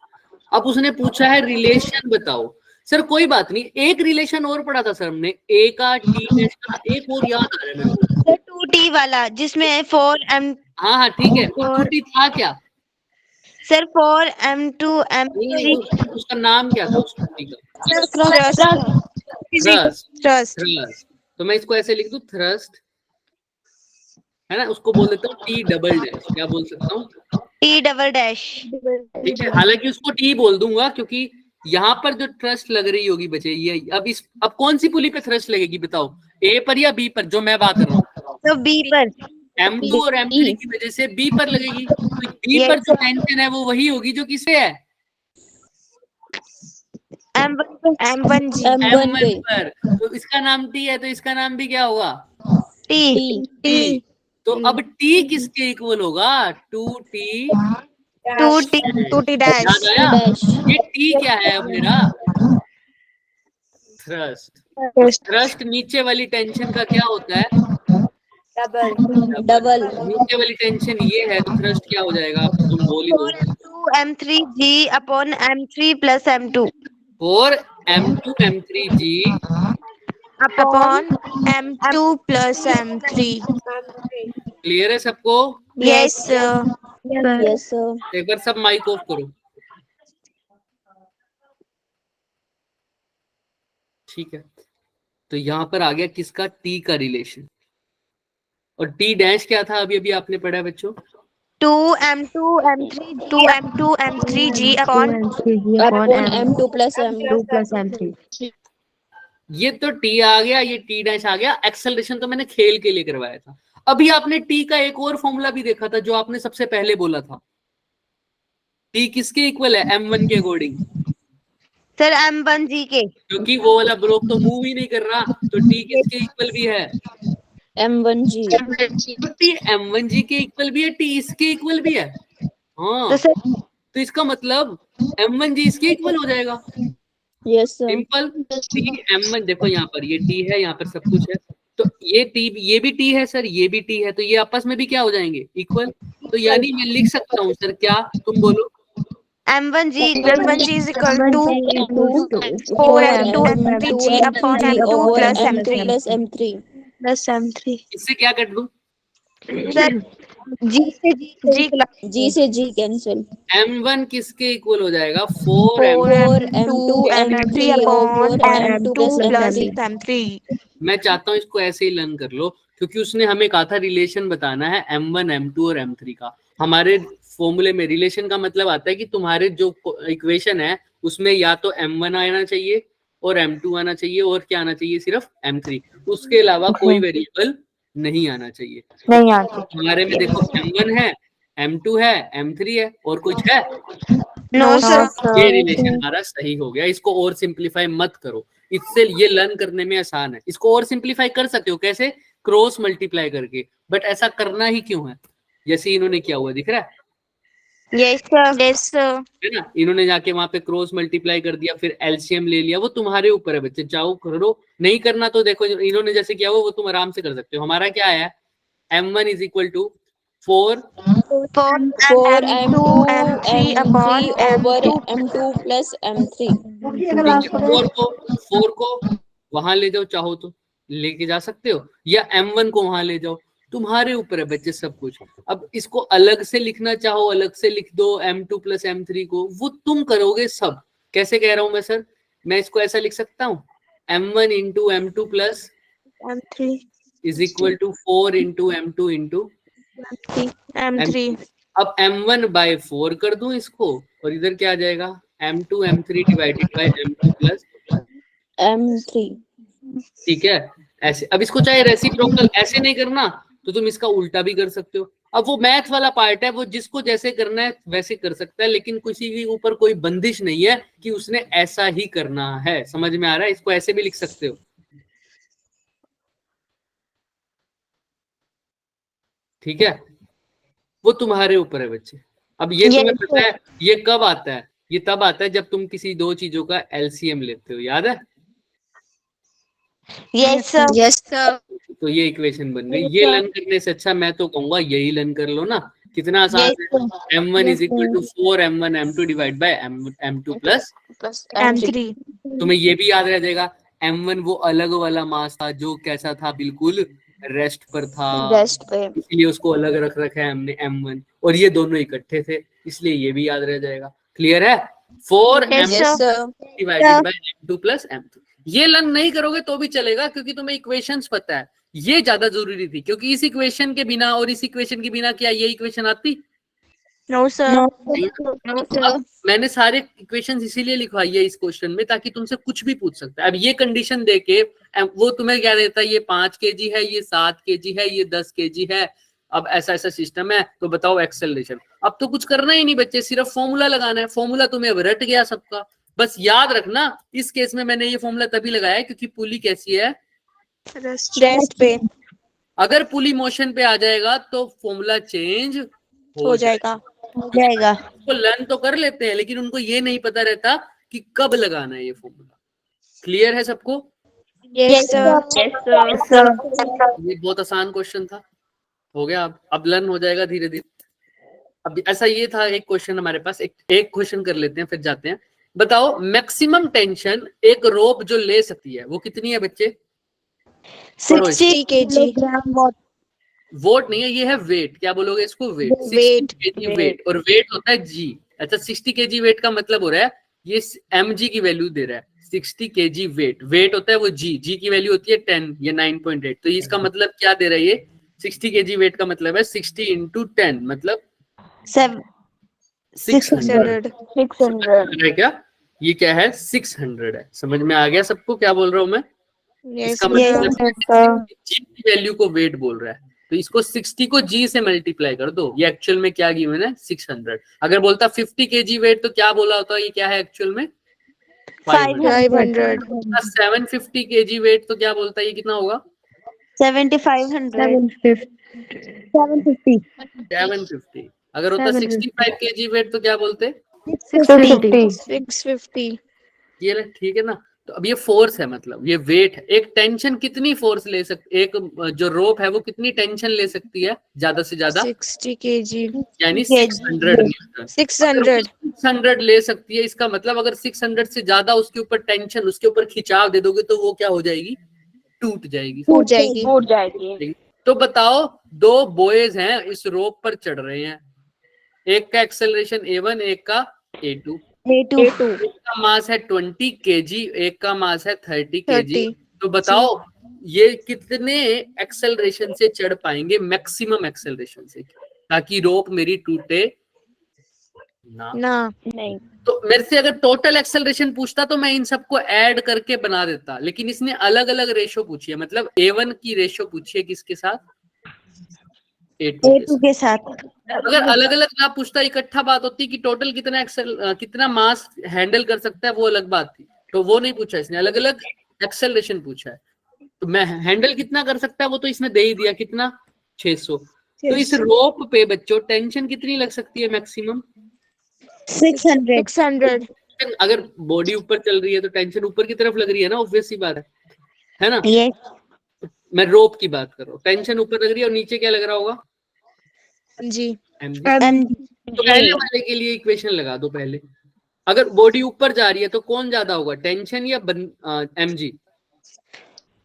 [SPEAKER 1] अब उसने पूछा है रिलेशन बताओ। सर कोई बात नहीं, एक रिलेशन और पढ़ा था सर हमने, ए का टी डैश का, एक और याद आ रहा है मेरे को,
[SPEAKER 3] 2T वाला जिसमें 4M।
[SPEAKER 1] हाँ ठीक है, और 2T था क्या
[SPEAKER 3] सर? 4M2 M3।
[SPEAKER 1] उसका नाम क्या था उस टूटी का?
[SPEAKER 3] थ्रस्ट।
[SPEAKER 1] तो मैं इसको ऐसे लिख दूं, थ्रस्ट, है ना, उसको बोल देता हूँ टी डबल डैश, क्या बोल सकता हूँ?
[SPEAKER 3] T double dash.
[SPEAKER 1] ठीक है, हालांकि उसको टी बोल दूंगा क्योंकि यहाँ पर जो थ्रस्ट लग रही होगी बचे ये, अब कौन सी पुली पे थ्रस्ट लगेगी बताओ, ए पर या बी पर, जो मैं बात कर रहा हूँ?
[SPEAKER 3] तो बी पर।
[SPEAKER 1] M2 और M3 की वजह से B पर लगेगी, तो B पर जो टेंशन है वो वही होगी जो किससे है,
[SPEAKER 3] M1 जी
[SPEAKER 1] M1 पर। तो इसका नाम T है, तो इसका नाम भी क्या होगा, T। तो अब T किसके इक्वल होगा, 2T
[SPEAKER 3] डैश।
[SPEAKER 1] याद आया, ये T क्या है अब मेरा, थ्रस्ट। थ्रस्ट नीचे वाली टेंशन का क्या होता है,
[SPEAKER 6] डबल
[SPEAKER 1] नीचे वाली टेंशन ये है, तो थ्रस्ट क्या हो जाएगा, अब तुम बोल ही दो,
[SPEAKER 3] M3G upon M3 plus M2
[SPEAKER 1] 4 M2 M3G
[SPEAKER 3] upon M2 plus M3।
[SPEAKER 1] Clear है सबको,
[SPEAKER 3] यस
[SPEAKER 6] यस सर
[SPEAKER 1] एक बार सब माइक ऑफ करो, ठीक है। तो यहाँ पर आ गया किसका, T का रिलेशन, और T डैश क्या था अभी अभी आपने पढ़ा है बच्चों,
[SPEAKER 3] 2M2 M3G upon
[SPEAKER 6] M2 plus M2
[SPEAKER 1] ये तो T आ गया, ये T डैश आ गया। एक्सेलरेशन तो मैंने खेल के लिए करवाया था। अभी आपने T का एक और फॉर्मूला भी देखा था जो आपने सबसे पहले बोला था, T किसके इक्वल है, M1 के अकॉर्डिंग,
[SPEAKER 3] सर M1G के,
[SPEAKER 1] क्योंकि वो वाला ब्लॉक तो मूव ही नहीं कर रहा, तो T किसके इक्वल भी है,
[SPEAKER 6] M1G
[SPEAKER 1] तो T M1G के इक्वल भी है, T इसके इक्वल भी है। हाँ, तो इसका मतलब M1G इसके इक्वल हो जाएगा,
[SPEAKER 6] yes sir
[SPEAKER 1] simple. T M1 देखो यहाँ पर ये T है, यहाँ पर सब कुछ है, तो ये T, ये भी T है सर, ये भी T है, तो ये आपस में भी क्या हो जाएंगे, इक्वल। तो यानी मैं लिख सकता हूँ सर, क्या तुम बोलो,
[SPEAKER 3] M1G is equal to 4M2 M3G upon M2 plus M3
[SPEAKER 6] plus M3
[SPEAKER 4] plus M3।
[SPEAKER 1] इससे क्या कर दूं,
[SPEAKER 3] सर
[SPEAKER 6] G से G कैंसिल
[SPEAKER 1] M1 किसके इक्वल हो जाएगा, 4M।
[SPEAKER 3] 4M2 M3 upon M2 plus M3।
[SPEAKER 1] मैं चाहता हूँ इसको ऐसे ही लर्न कर लो, क्योंकि उसने हमें कहा था रिलेशन बताना है M1 M2 और M3 का। हमारे फॉर्मूले में रिलेशन का मतलब आता है कि तुम्हारे जो इक्वेशन है उसमें या तो M1 आना चाहिए और M2 आना चाहिए, और क्या आना चाहिए, सिर्फ M3, उसके अलावा कोई वेरिएबल नहीं आना चाहिए।
[SPEAKER 5] नहीं आती।
[SPEAKER 1] हमारे में देखो M1 है, M2 है, M3 है, और कुछ है,
[SPEAKER 3] नो सर।
[SPEAKER 1] ये रिलेशन हमारा सही हो गया। इसको और सिंप्लीफाई मत करो, इससे ये लर्न करने में आसान है। इसको और सिंप्लीफाई कर सकते हो, कैसे, क्रॉस मल्टीप्लाई करके, बट ऐसा करना ही क्यों है, जैसे इन्होंने किया हुआ दिख रहा है,
[SPEAKER 3] यस सर।
[SPEAKER 1] है ना, इन्होंने जाके वहां पे क्रॉस मल्टीप्लाई कर दिया, फिर एलसीएम ले लिया, वो तुम्हारे ऊपर है बच्चे, जाओ करो, नहीं करना तो देखो इन्होंने जैसे किया वो तुम आराम से कर सकते हो। हमारा क्या आया, M1 is equal to 4
[SPEAKER 6] 4M2
[SPEAKER 3] M3 upon
[SPEAKER 6] over
[SPEAKER 3] M2
[SPEAKER 6] M2 plus M3
[SPEAKER 1] 4 को वहां ले जाओ, चाहो तो लेके जा सकते हो, या M1 को वहां ले जाओ, तुम्हारे ऊपर है बच्चे सब कुछ। अब इसको अलग से लिखना चाहो अलग से लिख दो, M2 प्लस M3 को, वो तुम करोगे सब। कैसे कह रहा हूं मैं सर, मैं इसको ऐसा लिख सकता हूँ, M1 into M2 plus
[SPEAKER 3] M3
[SPEAKER 1] is equal to 4 into M2 into
[SPEAKER 3] M3।
[SPEAKER 1] अब M1 बाय 4 कर दूं इसको, और इधर क्या आ जाएगा, M2 M3 divided by M2 plus
[SPEAKER 6] M3
[SPEAKER 1] ठीक है, ऐसे। अब इसको चाहे रेसिप्रोकल ऐसे नहीं करना तो तुम इसका उल्टा भी कर सकते हो। अब वो मैथ वाला पार्ट है, वो जिसको जैसे करना है वैसे कर सकता है, लेकिन किसी के ऊपर कोई बंदिश नहीं है कि उसने ऐसा ही करना है। समझ में आ रहा है, इसको ऐसे भी लिख सकते हो, ठीक है, वो तुम्हारे ऊपर है बच्चे। अब ये तुम्हें पता है ये कब आता है, ये तब आता है जब तुम किसी दो चीजों का एलसीएम लेते हो, याद है,
[SPEAKER 3] यस सर।
[SPEAKER 1] तो ये इक्वेशन बन गई। ये लर्न करने से अच्छा मैं तो कहूंगा यही लर्न कर लो ना, कितना आसान है। M1 is equal to 4M1 M2 divide by M2 plus
[SPEAKER 3] M3।
[SPEAKER 1] तुम्हें ये भी याद रह जाएगा, M1 वो अलग वाला मास था जो कैसा था, बिल्कुल रेस्ट पर था,
[SPEAKER 6] रेस्ट पे
[SPEAKER 1] इसलिए उसको अलग रख रखा है हमने M1, और ये दोनों इकट्ठे थे, इसलिए ये भी याद रह जाएगा। क्लियर है, 4M1 divided by M2 plus M3। ये लर्न नहीं करोगे तो भी चलेगा, क्योंकि तुम्हें इक्वेशंस पता है, ये ज्यादा जरूरी थी, क्योंकि इस इक्वेशन के बिना और इस इक्वेशन के बिना क्या ये इक्वेशन आती,
[SPEAKER 3] नो सर।
[SPEAKER 1] अब मैंने सारे इक्वेशंस इसीलिए लिखवाई है इस क्वेश्चन में, ताकि तुमसे कुछ भी पूछ सकता है। अब ये कंडीशन देके वो तुम्हें क्या देता है, ये 5 kg है, ये 7 kg है, ये 10 kg है, अब ऐसा ऐसा सिस्टम है, तो बताओ एक्सेलरेशन। अब तो कुछ करना ही नहीं बच्चे, सिर्फ फॉर्मूला लगाना है। फॉर्मूला तुम्हें अब रट गया सबका, बस याद रखना। इस केस में मैंने ये फॉर्मूला तभी लगाया क्योंकि पुली कैसी है,
[SPEAKER 3] रेस्ट पे
[SPEAKER 1] अगर पुली मोशन पे आ जाएगा तो फॉर्मूला चेंज
[SPEAKER 3] हो जाएगा।
[SPEAKER 1] वो लर्न तो कर लेते हैं, लेकिन उनको ये नहीं पता रहता कि कब लगाना है ये फॉर्मूला। क्लियर है सबको?
[SPEAKER 3] Yes sir.
[SPEAKER 1] ये बहुत आसान क्वेश्चन था, हो गया। अब लर्न हो जाएगा धीरे धीरे। अब ऐसा ये था एक क्वेश्चन हमारे पास, एक क्वेश्चन कर लेते हैं फिर जाते हैं। बताओ मैक्सिमम टेंशन एक रोप जो ले सकती है वो कितनी है बच्चे?
[SPEAKER 3] 60 kg
[SPEAKER 1] वोट नहीं है, ये है वेट। क्या बोलोगे इसको? वेट।
[SPEAKER 3] वेट।
[SPEAKER 1] 60 kg वेट, और वेट होता है जी। अच्छा 60 kg वेट का मतलब हो रहा है ये mg की वैल्यू दे रहा है। 60 kg वेट, वेट होता है वो जी की वैल्यू होती है 10 या 9.8। तो इसका मतलब क्या दे रहा है ये? 60 kg वेट का मतलब है 60 into 10 मतलब 600 है क्या? ये क्या है? 600 है। समझ में आ गया सबको क्या बोल रहा हूं मैं? इसका मतलब जी की वैल्यू को वेट बोल रहा है, तो इसको 60 को जी से मल्टीप्लाई कर दो। ये एक्चुअल में क्या गिवन है? 600। अगर बोलता 50 kg वेट तो क्या बोला होता? ये क्या है एक्चुअल में? 500। 750 kg वेट तो क्या बोलता है? ये कितना होगा? 750। अगर होता 65 kg वेट तो क्या बोलते?
[SPEAKER 3] 650
[SPEAKER 1] ये ठीक है ना? तो अब ये फोर्स है, मतलब ये वेट है। एक टेंशन कितनी फोर्स ले सकती, एक जो रोप है वो कितनी टेंशन ले सकती है ज्यादा से ज्यादा?
[SPEAKER 3] 60 kg
[SPEAKER 1] यानी 600 न्यूटन। 600 ले सकती है, इसका मतलब अगर 600 से ज्यादा उसके ऊपर टेंशन, उसके ऊपर खिंचाव दे दोगे तो वो क्या हो जाएगी? टूट जाएगी। तो बताओ दो बॉयज हैं इस रोप पर चढ़ रहे हैं, एक का एक्सेलरेशन a1, एक का a2। एक का मास है 20 kg, एक का मास है 30 kg। तो बताओ ये कितने एक्सेलरेशन से चढ़ पाएंगे, मैक्सिमम एक्सेलरेशन से, ताकि रोप मेरी टूटे ना
[SPEAKER 3] नहीं।
[SPEAKER 1] तो मेरे से अगर टोटल एक्सेलरेशन पूछता तो मैं इन सबको ऐड करके बना देता, लेकिन इसने अलग अलग रेशो पूछी है। मतलब a1 की रेशो पूछी है किसके साथ? A2 के साथ। अगर अलग अलग ना पूछता, इकट्ठा बात होती कि टोटल कितना मास हैंडल कर सकता है, वो अलग बात थी। तो वो नहीं पूछा इसने, अलग अलग एक्सेलरेशन पूछा है। तो मैं हैंडल कितना कर सकता है वो तो इसने दे ही दिया, कितना? 600। तो इस रोप पे बच्चों टेंशन कितनी लग सकती है मैक्सिमम?
[SPEAKER 3] 600।
[SPEAKER 1] अगर बॉडी ऊपर चल रही है तो टेंशन ऊपर की तरफ लग रही है ना, ऑब्वियस सी बात है ना? मैं रोप की बात कर रहा हूँ, टेंशन ऊपर लग रही है और नीचे क्या लग रहा होगा?
[SPEAKER 3] जी
[SPEAKER 1] तो पहले वाले के लिए इक्वेशन लगा दो पहले। अगर बॉडी ऊपर जा रही है तो कौन ज्यादा होगा, टेंशन या mg?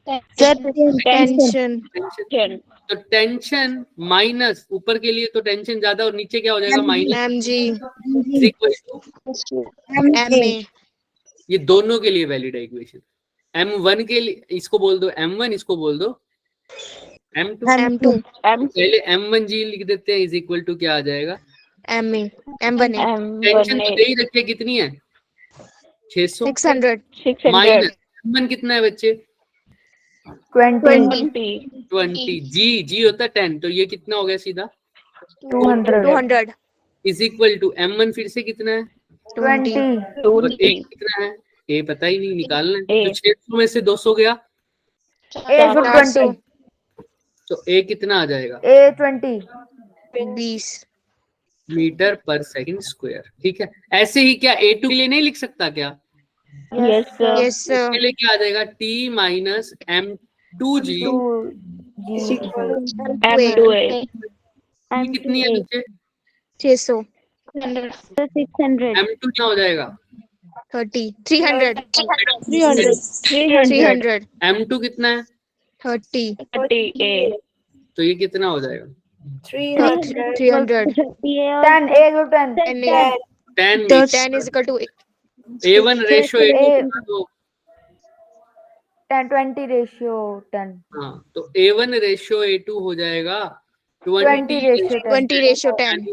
[SPEAKER 3] टेंशन।
[SPEAKER 1] तो टेंशन माइनस ऊपर के लिए तो टेंशन ज्यादा और नीचे क्या हो जाएगा? Minus
[SPEAKER 3] mg ma।
[SPEAKER 1] ये दोनों के लिए वैलिड है इक्वेशन। m1 के लिए इसको बोल दो m1, इसको बोल दो m2। पहले m1g लिख देते हैं, इज इक्वल टू क्या आ जाएगा?
[SPEAKER 3] ma m1
[SPEAKER 1] टेंशन तो दे ही रखिए, कितनी है?
[SPEAKER 3] 600
[SPEAKER 1] माइनस m1 कितना है बच्चे? 20। जी होता है 10, तो ये कितना हो गया सीधा?
[SPEAKER 3] 200
[SPEAKER 1] इज इक्वल टू m1 फिर से कितना है?
[SPEAKER 3] 20
[SPEAKER 1] और a कितना है? a पता ही नहीं, निकालना है। तो 600 में से 200 गया तो a कितना आ जाएगा?
[SPEAKER 3] 20
[SPEAKER 1] मीटर पर सेकंड स्क्वायर। ठीक है, ऐसे ही क्या a2 के लिए नहीं लिख सकता क्या?
[SPEAKER 3] यस
[SPEAKER 1] इसके लिए क्या आ जाएगा? t माइनस m2g कितनी है बच्चे?
[SPEAKER 3] 600
[SPEAKER 1] m2 क्या हो जाएगा?
[SPEAKER 3] 300
[SPEAKER 1] m2 कितना है?
[SPEAKER 3] 30
[SPEAKER 1] तो ये कितना हो जाएगा?
[SPEAKER 3] 300
[SPEAKER 1] 10
[SPEAKER 3] तो 10 is equal to
[SPEAKER 1] a1 ratio a2
[SPEAKER 5] 20 ratio 10।
[SPEAKER 1] हाँ, तो a1 रेशो a2 हो जाएगा
[SPEAKER 5] 20 रेशियो
[SPEAKER 3] 10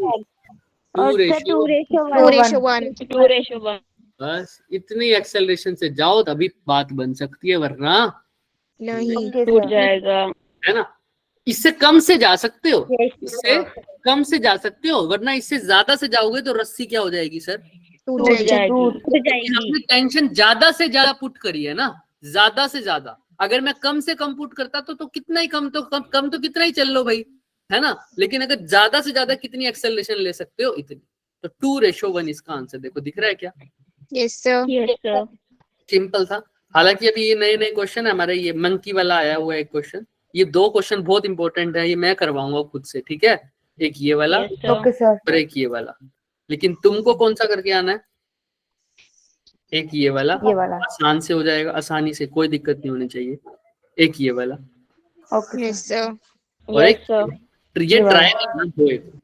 [SPEAKER 1] 2 रेशो
[SPEAKER 3] 2 ratio 1
[SPEAKER 1] बस इतनी एक्सेलरेशन से जाओ तभी बात बन सकती है, वरना
[SPEAKER 3] नहीं
[SPEAKER 5] टूट
[SPEAKER 3] जाएगा।
[SPEAKER 1] है ना? इससे कम से जा सकते हो,
[SPEAKER 3] Yes,
[SPEAKER 1] इससे
[SPEAKER 3] sir.
[SPEAKER 1] कम से जा सकते हो, वरना इससे ज्यादा से जाओगे तो रस्सी क्या हो जाएगी सर?
[SPEAKER 2] टूट
[SPEAKER 3] टूट
[SPEAKER 2] जाएगी।
[SPEAKER 1] लेकिन हमने टेंशन ज्यादा से ज्यादा पुट करी है ना, ज्यादा से ज्यादा। अगर मैं कम से कम पुट करता तो कितना ही कम, तो कम तो कितना ही चल लो भाई, है ना। लेकिन अगर ज्यादा से ज्यादा कितनी एक्सेलरेशन ले सकते हो, इतनी। तो 2:1 इसका आंसर देखो, दिख रहा है क्या?
[SPEAKER 4] Yes, sir.
[SPEAKER 3] Yes, sir.
[SPEAKER 1] Simple था। हालांकि अभी ये नए नए क्वेश्चन है हमारे, ये मंकी वाला आया हुआ है एक क्वेश्चन, ये 2 क्वेश्चन बहुत इंपॉर्टेंट है, ये मैं करवाऊंगा खुद से, ठीक है। एक ये वाला
[SPEAKER 3] Yes, sir.
[SPEAKER 5] Okay sir.
[SPEAKER 1] और एक ये वाला। लेकिन तुमको कौन सा करके आना है? एक ये वाला,
[SPEAKER 5] ये वाला।
[SPEAKER 1] आसान से हो जाएगा, आसानी से, कोई दिक्कत नहीं होनी चाहिए। एक ये वाला
[SPEAKER 5] ओके
[SPEAKER 4] Yes, sir.
[SPEAKER 1] और
[SPEAKER 3] Yes,
[SPEAKER 1] एक
[SPEAKER 3] sir.
[SPEAKER 1] ये ट्राई करना।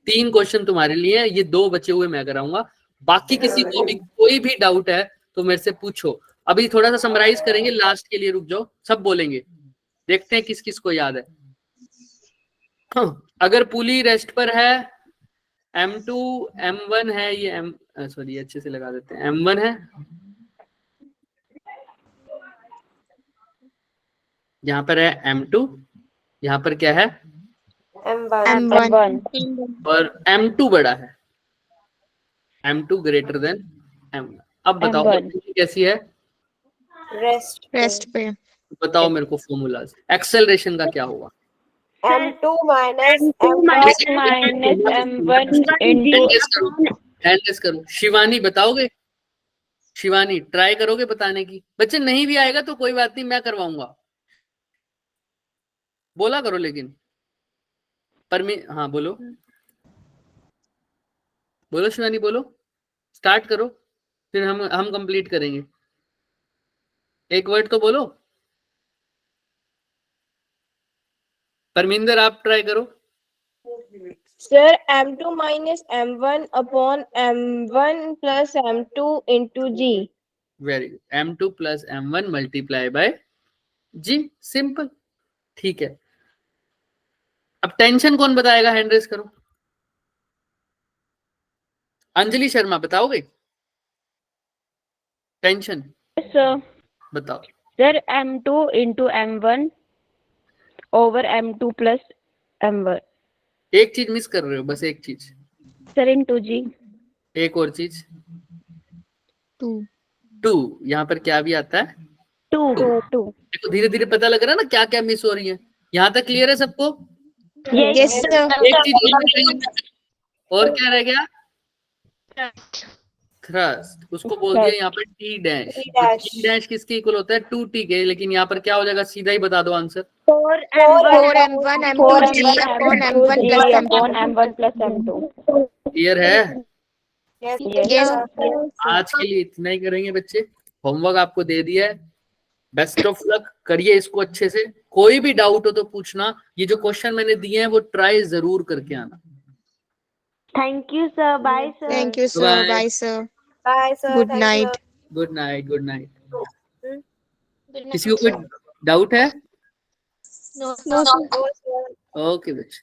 [SPEAKER 1] 3 क्वेश्चन तुम्हारे लिए हैं, ये 2 बचे हुए मैं कराऊंगा। बाकी किसी को भी कोई भी डाउट है तो मेरे से पूछो। अभी थोड़ा सा समराइज करेंगे, लास्ट के लिए रुक जाओ, सब बोलेंगे, देखते हैं किस किस को याद है। अगर पुली रेस्ट पर है, M2 M1 है, ये सॉरी अच्छे से लगा देते हैं, M1 है, यहाँ पर है M2, यहाँ पर क्या है
[SPEAKER 4] M1.
[SPEAKER 1] और M2 बड़ा है, M2 ग्रेटर देन M1। अब बताओ
[SPEAKER 3] M1
[SPEAKER 1] कैसी है?
[SPEAKER 4] Rest पे.
[SPEAKER 1] बताओ मेरे को फॉर्मूला, एक्सेलरेशन का क्या होगा?
[SPEAKER 3] M2 minus M1 into
[SPEAKER 1] handless करो। शिवानी बताओगे? शिवानी ट्राई करोगे बताने की? बच्चे नहीं भी आएगा तो कोई बात नहीं, मैं करवाऊंगा, बोला करो। लेकिन हाँ बोलो, बोलो शिवानी, बोलो, स्टार्ट करो, फिर हम कंप्लीट करेंगे। एक वर्ड तो बोलो। परमिंदर आप ट्राई करो।
[SPEAKER 3] Sir, M2 minus M1 upon M1 plus M2 into G.
[SPEAKER 1] Very good, M2 plus M1 multiply by G, simple, ठीक है। अब टेंशन कौन बताएगा? हैंड रेस करो। अंजलि शर्मा बताओगे टेंशन?
[SPEAKER 3] Sir,
[SPEAKER 1] बताओ।
[SPEAKER 3] sir, M2 into M1 over M2 plus M1.
[SPEAKER 1] एक चीज मिस कर रहे हो, बस एक चीज।
[SPEAKER 3] Sir, into G.
[SPEAKER 1] एक और चीज,
[SPEAKER 2] 2.
[SPEAKER 1] यहाँ पर क्या भी आता है?
[SPEAKER 3] 2.
[SPEAKER 1] देखो धीरे धीरे पता लग रहा है ना क्या क्या मिस हो रही है। यहाँ तक क्लियर है सबको?
[SPEAKER 4] Yes, sir.
[SPEAKER 1] एक चीज और बताइए, और क्या रह गया? थ्रस्ट, उसको बोल दिया यहाँ पर T डैश। T डैश किसके इक्वल होता है? 2T के। लेकिन यहाँ पर क्या हो जाएगा? सीधा ही बता दो answer.
[SPEAKER 4] 4M1 M2 G upon M1 plus
[SPEAKER 3] M1 plus M2.
[SPEAKER 1] Clear है?
[SPEAKER 4] Yes.
[SPEAKER 1] आज के लिए इतना ही करेंगे बच्चे, होमवर्क आपको दे दिया है। बेस्ट ऑफ लक, करिए इसको अच्छे से। कोई भी डाउट हो तो पूछना। ये जो क्वेश्चन मैंने दिए हैं वो ट्राई जरूर करके आना।
[SPEAKER 3] Thank you, sir. Bye, sir.
[SPEAKER 4] Thank you, sir.
[SPEAKER 1] Bye.
[SPEAKER 4] Bye, sir.
[SPEAKER 3] Bye, sir.
[SPEAKER 4] Good night.
[SPEAKER 1] Good night, good night. किसी को कोई डाउट है?
[SPEAKER 4] No, sir.
[SPEAKER 1] ओके बच्चे।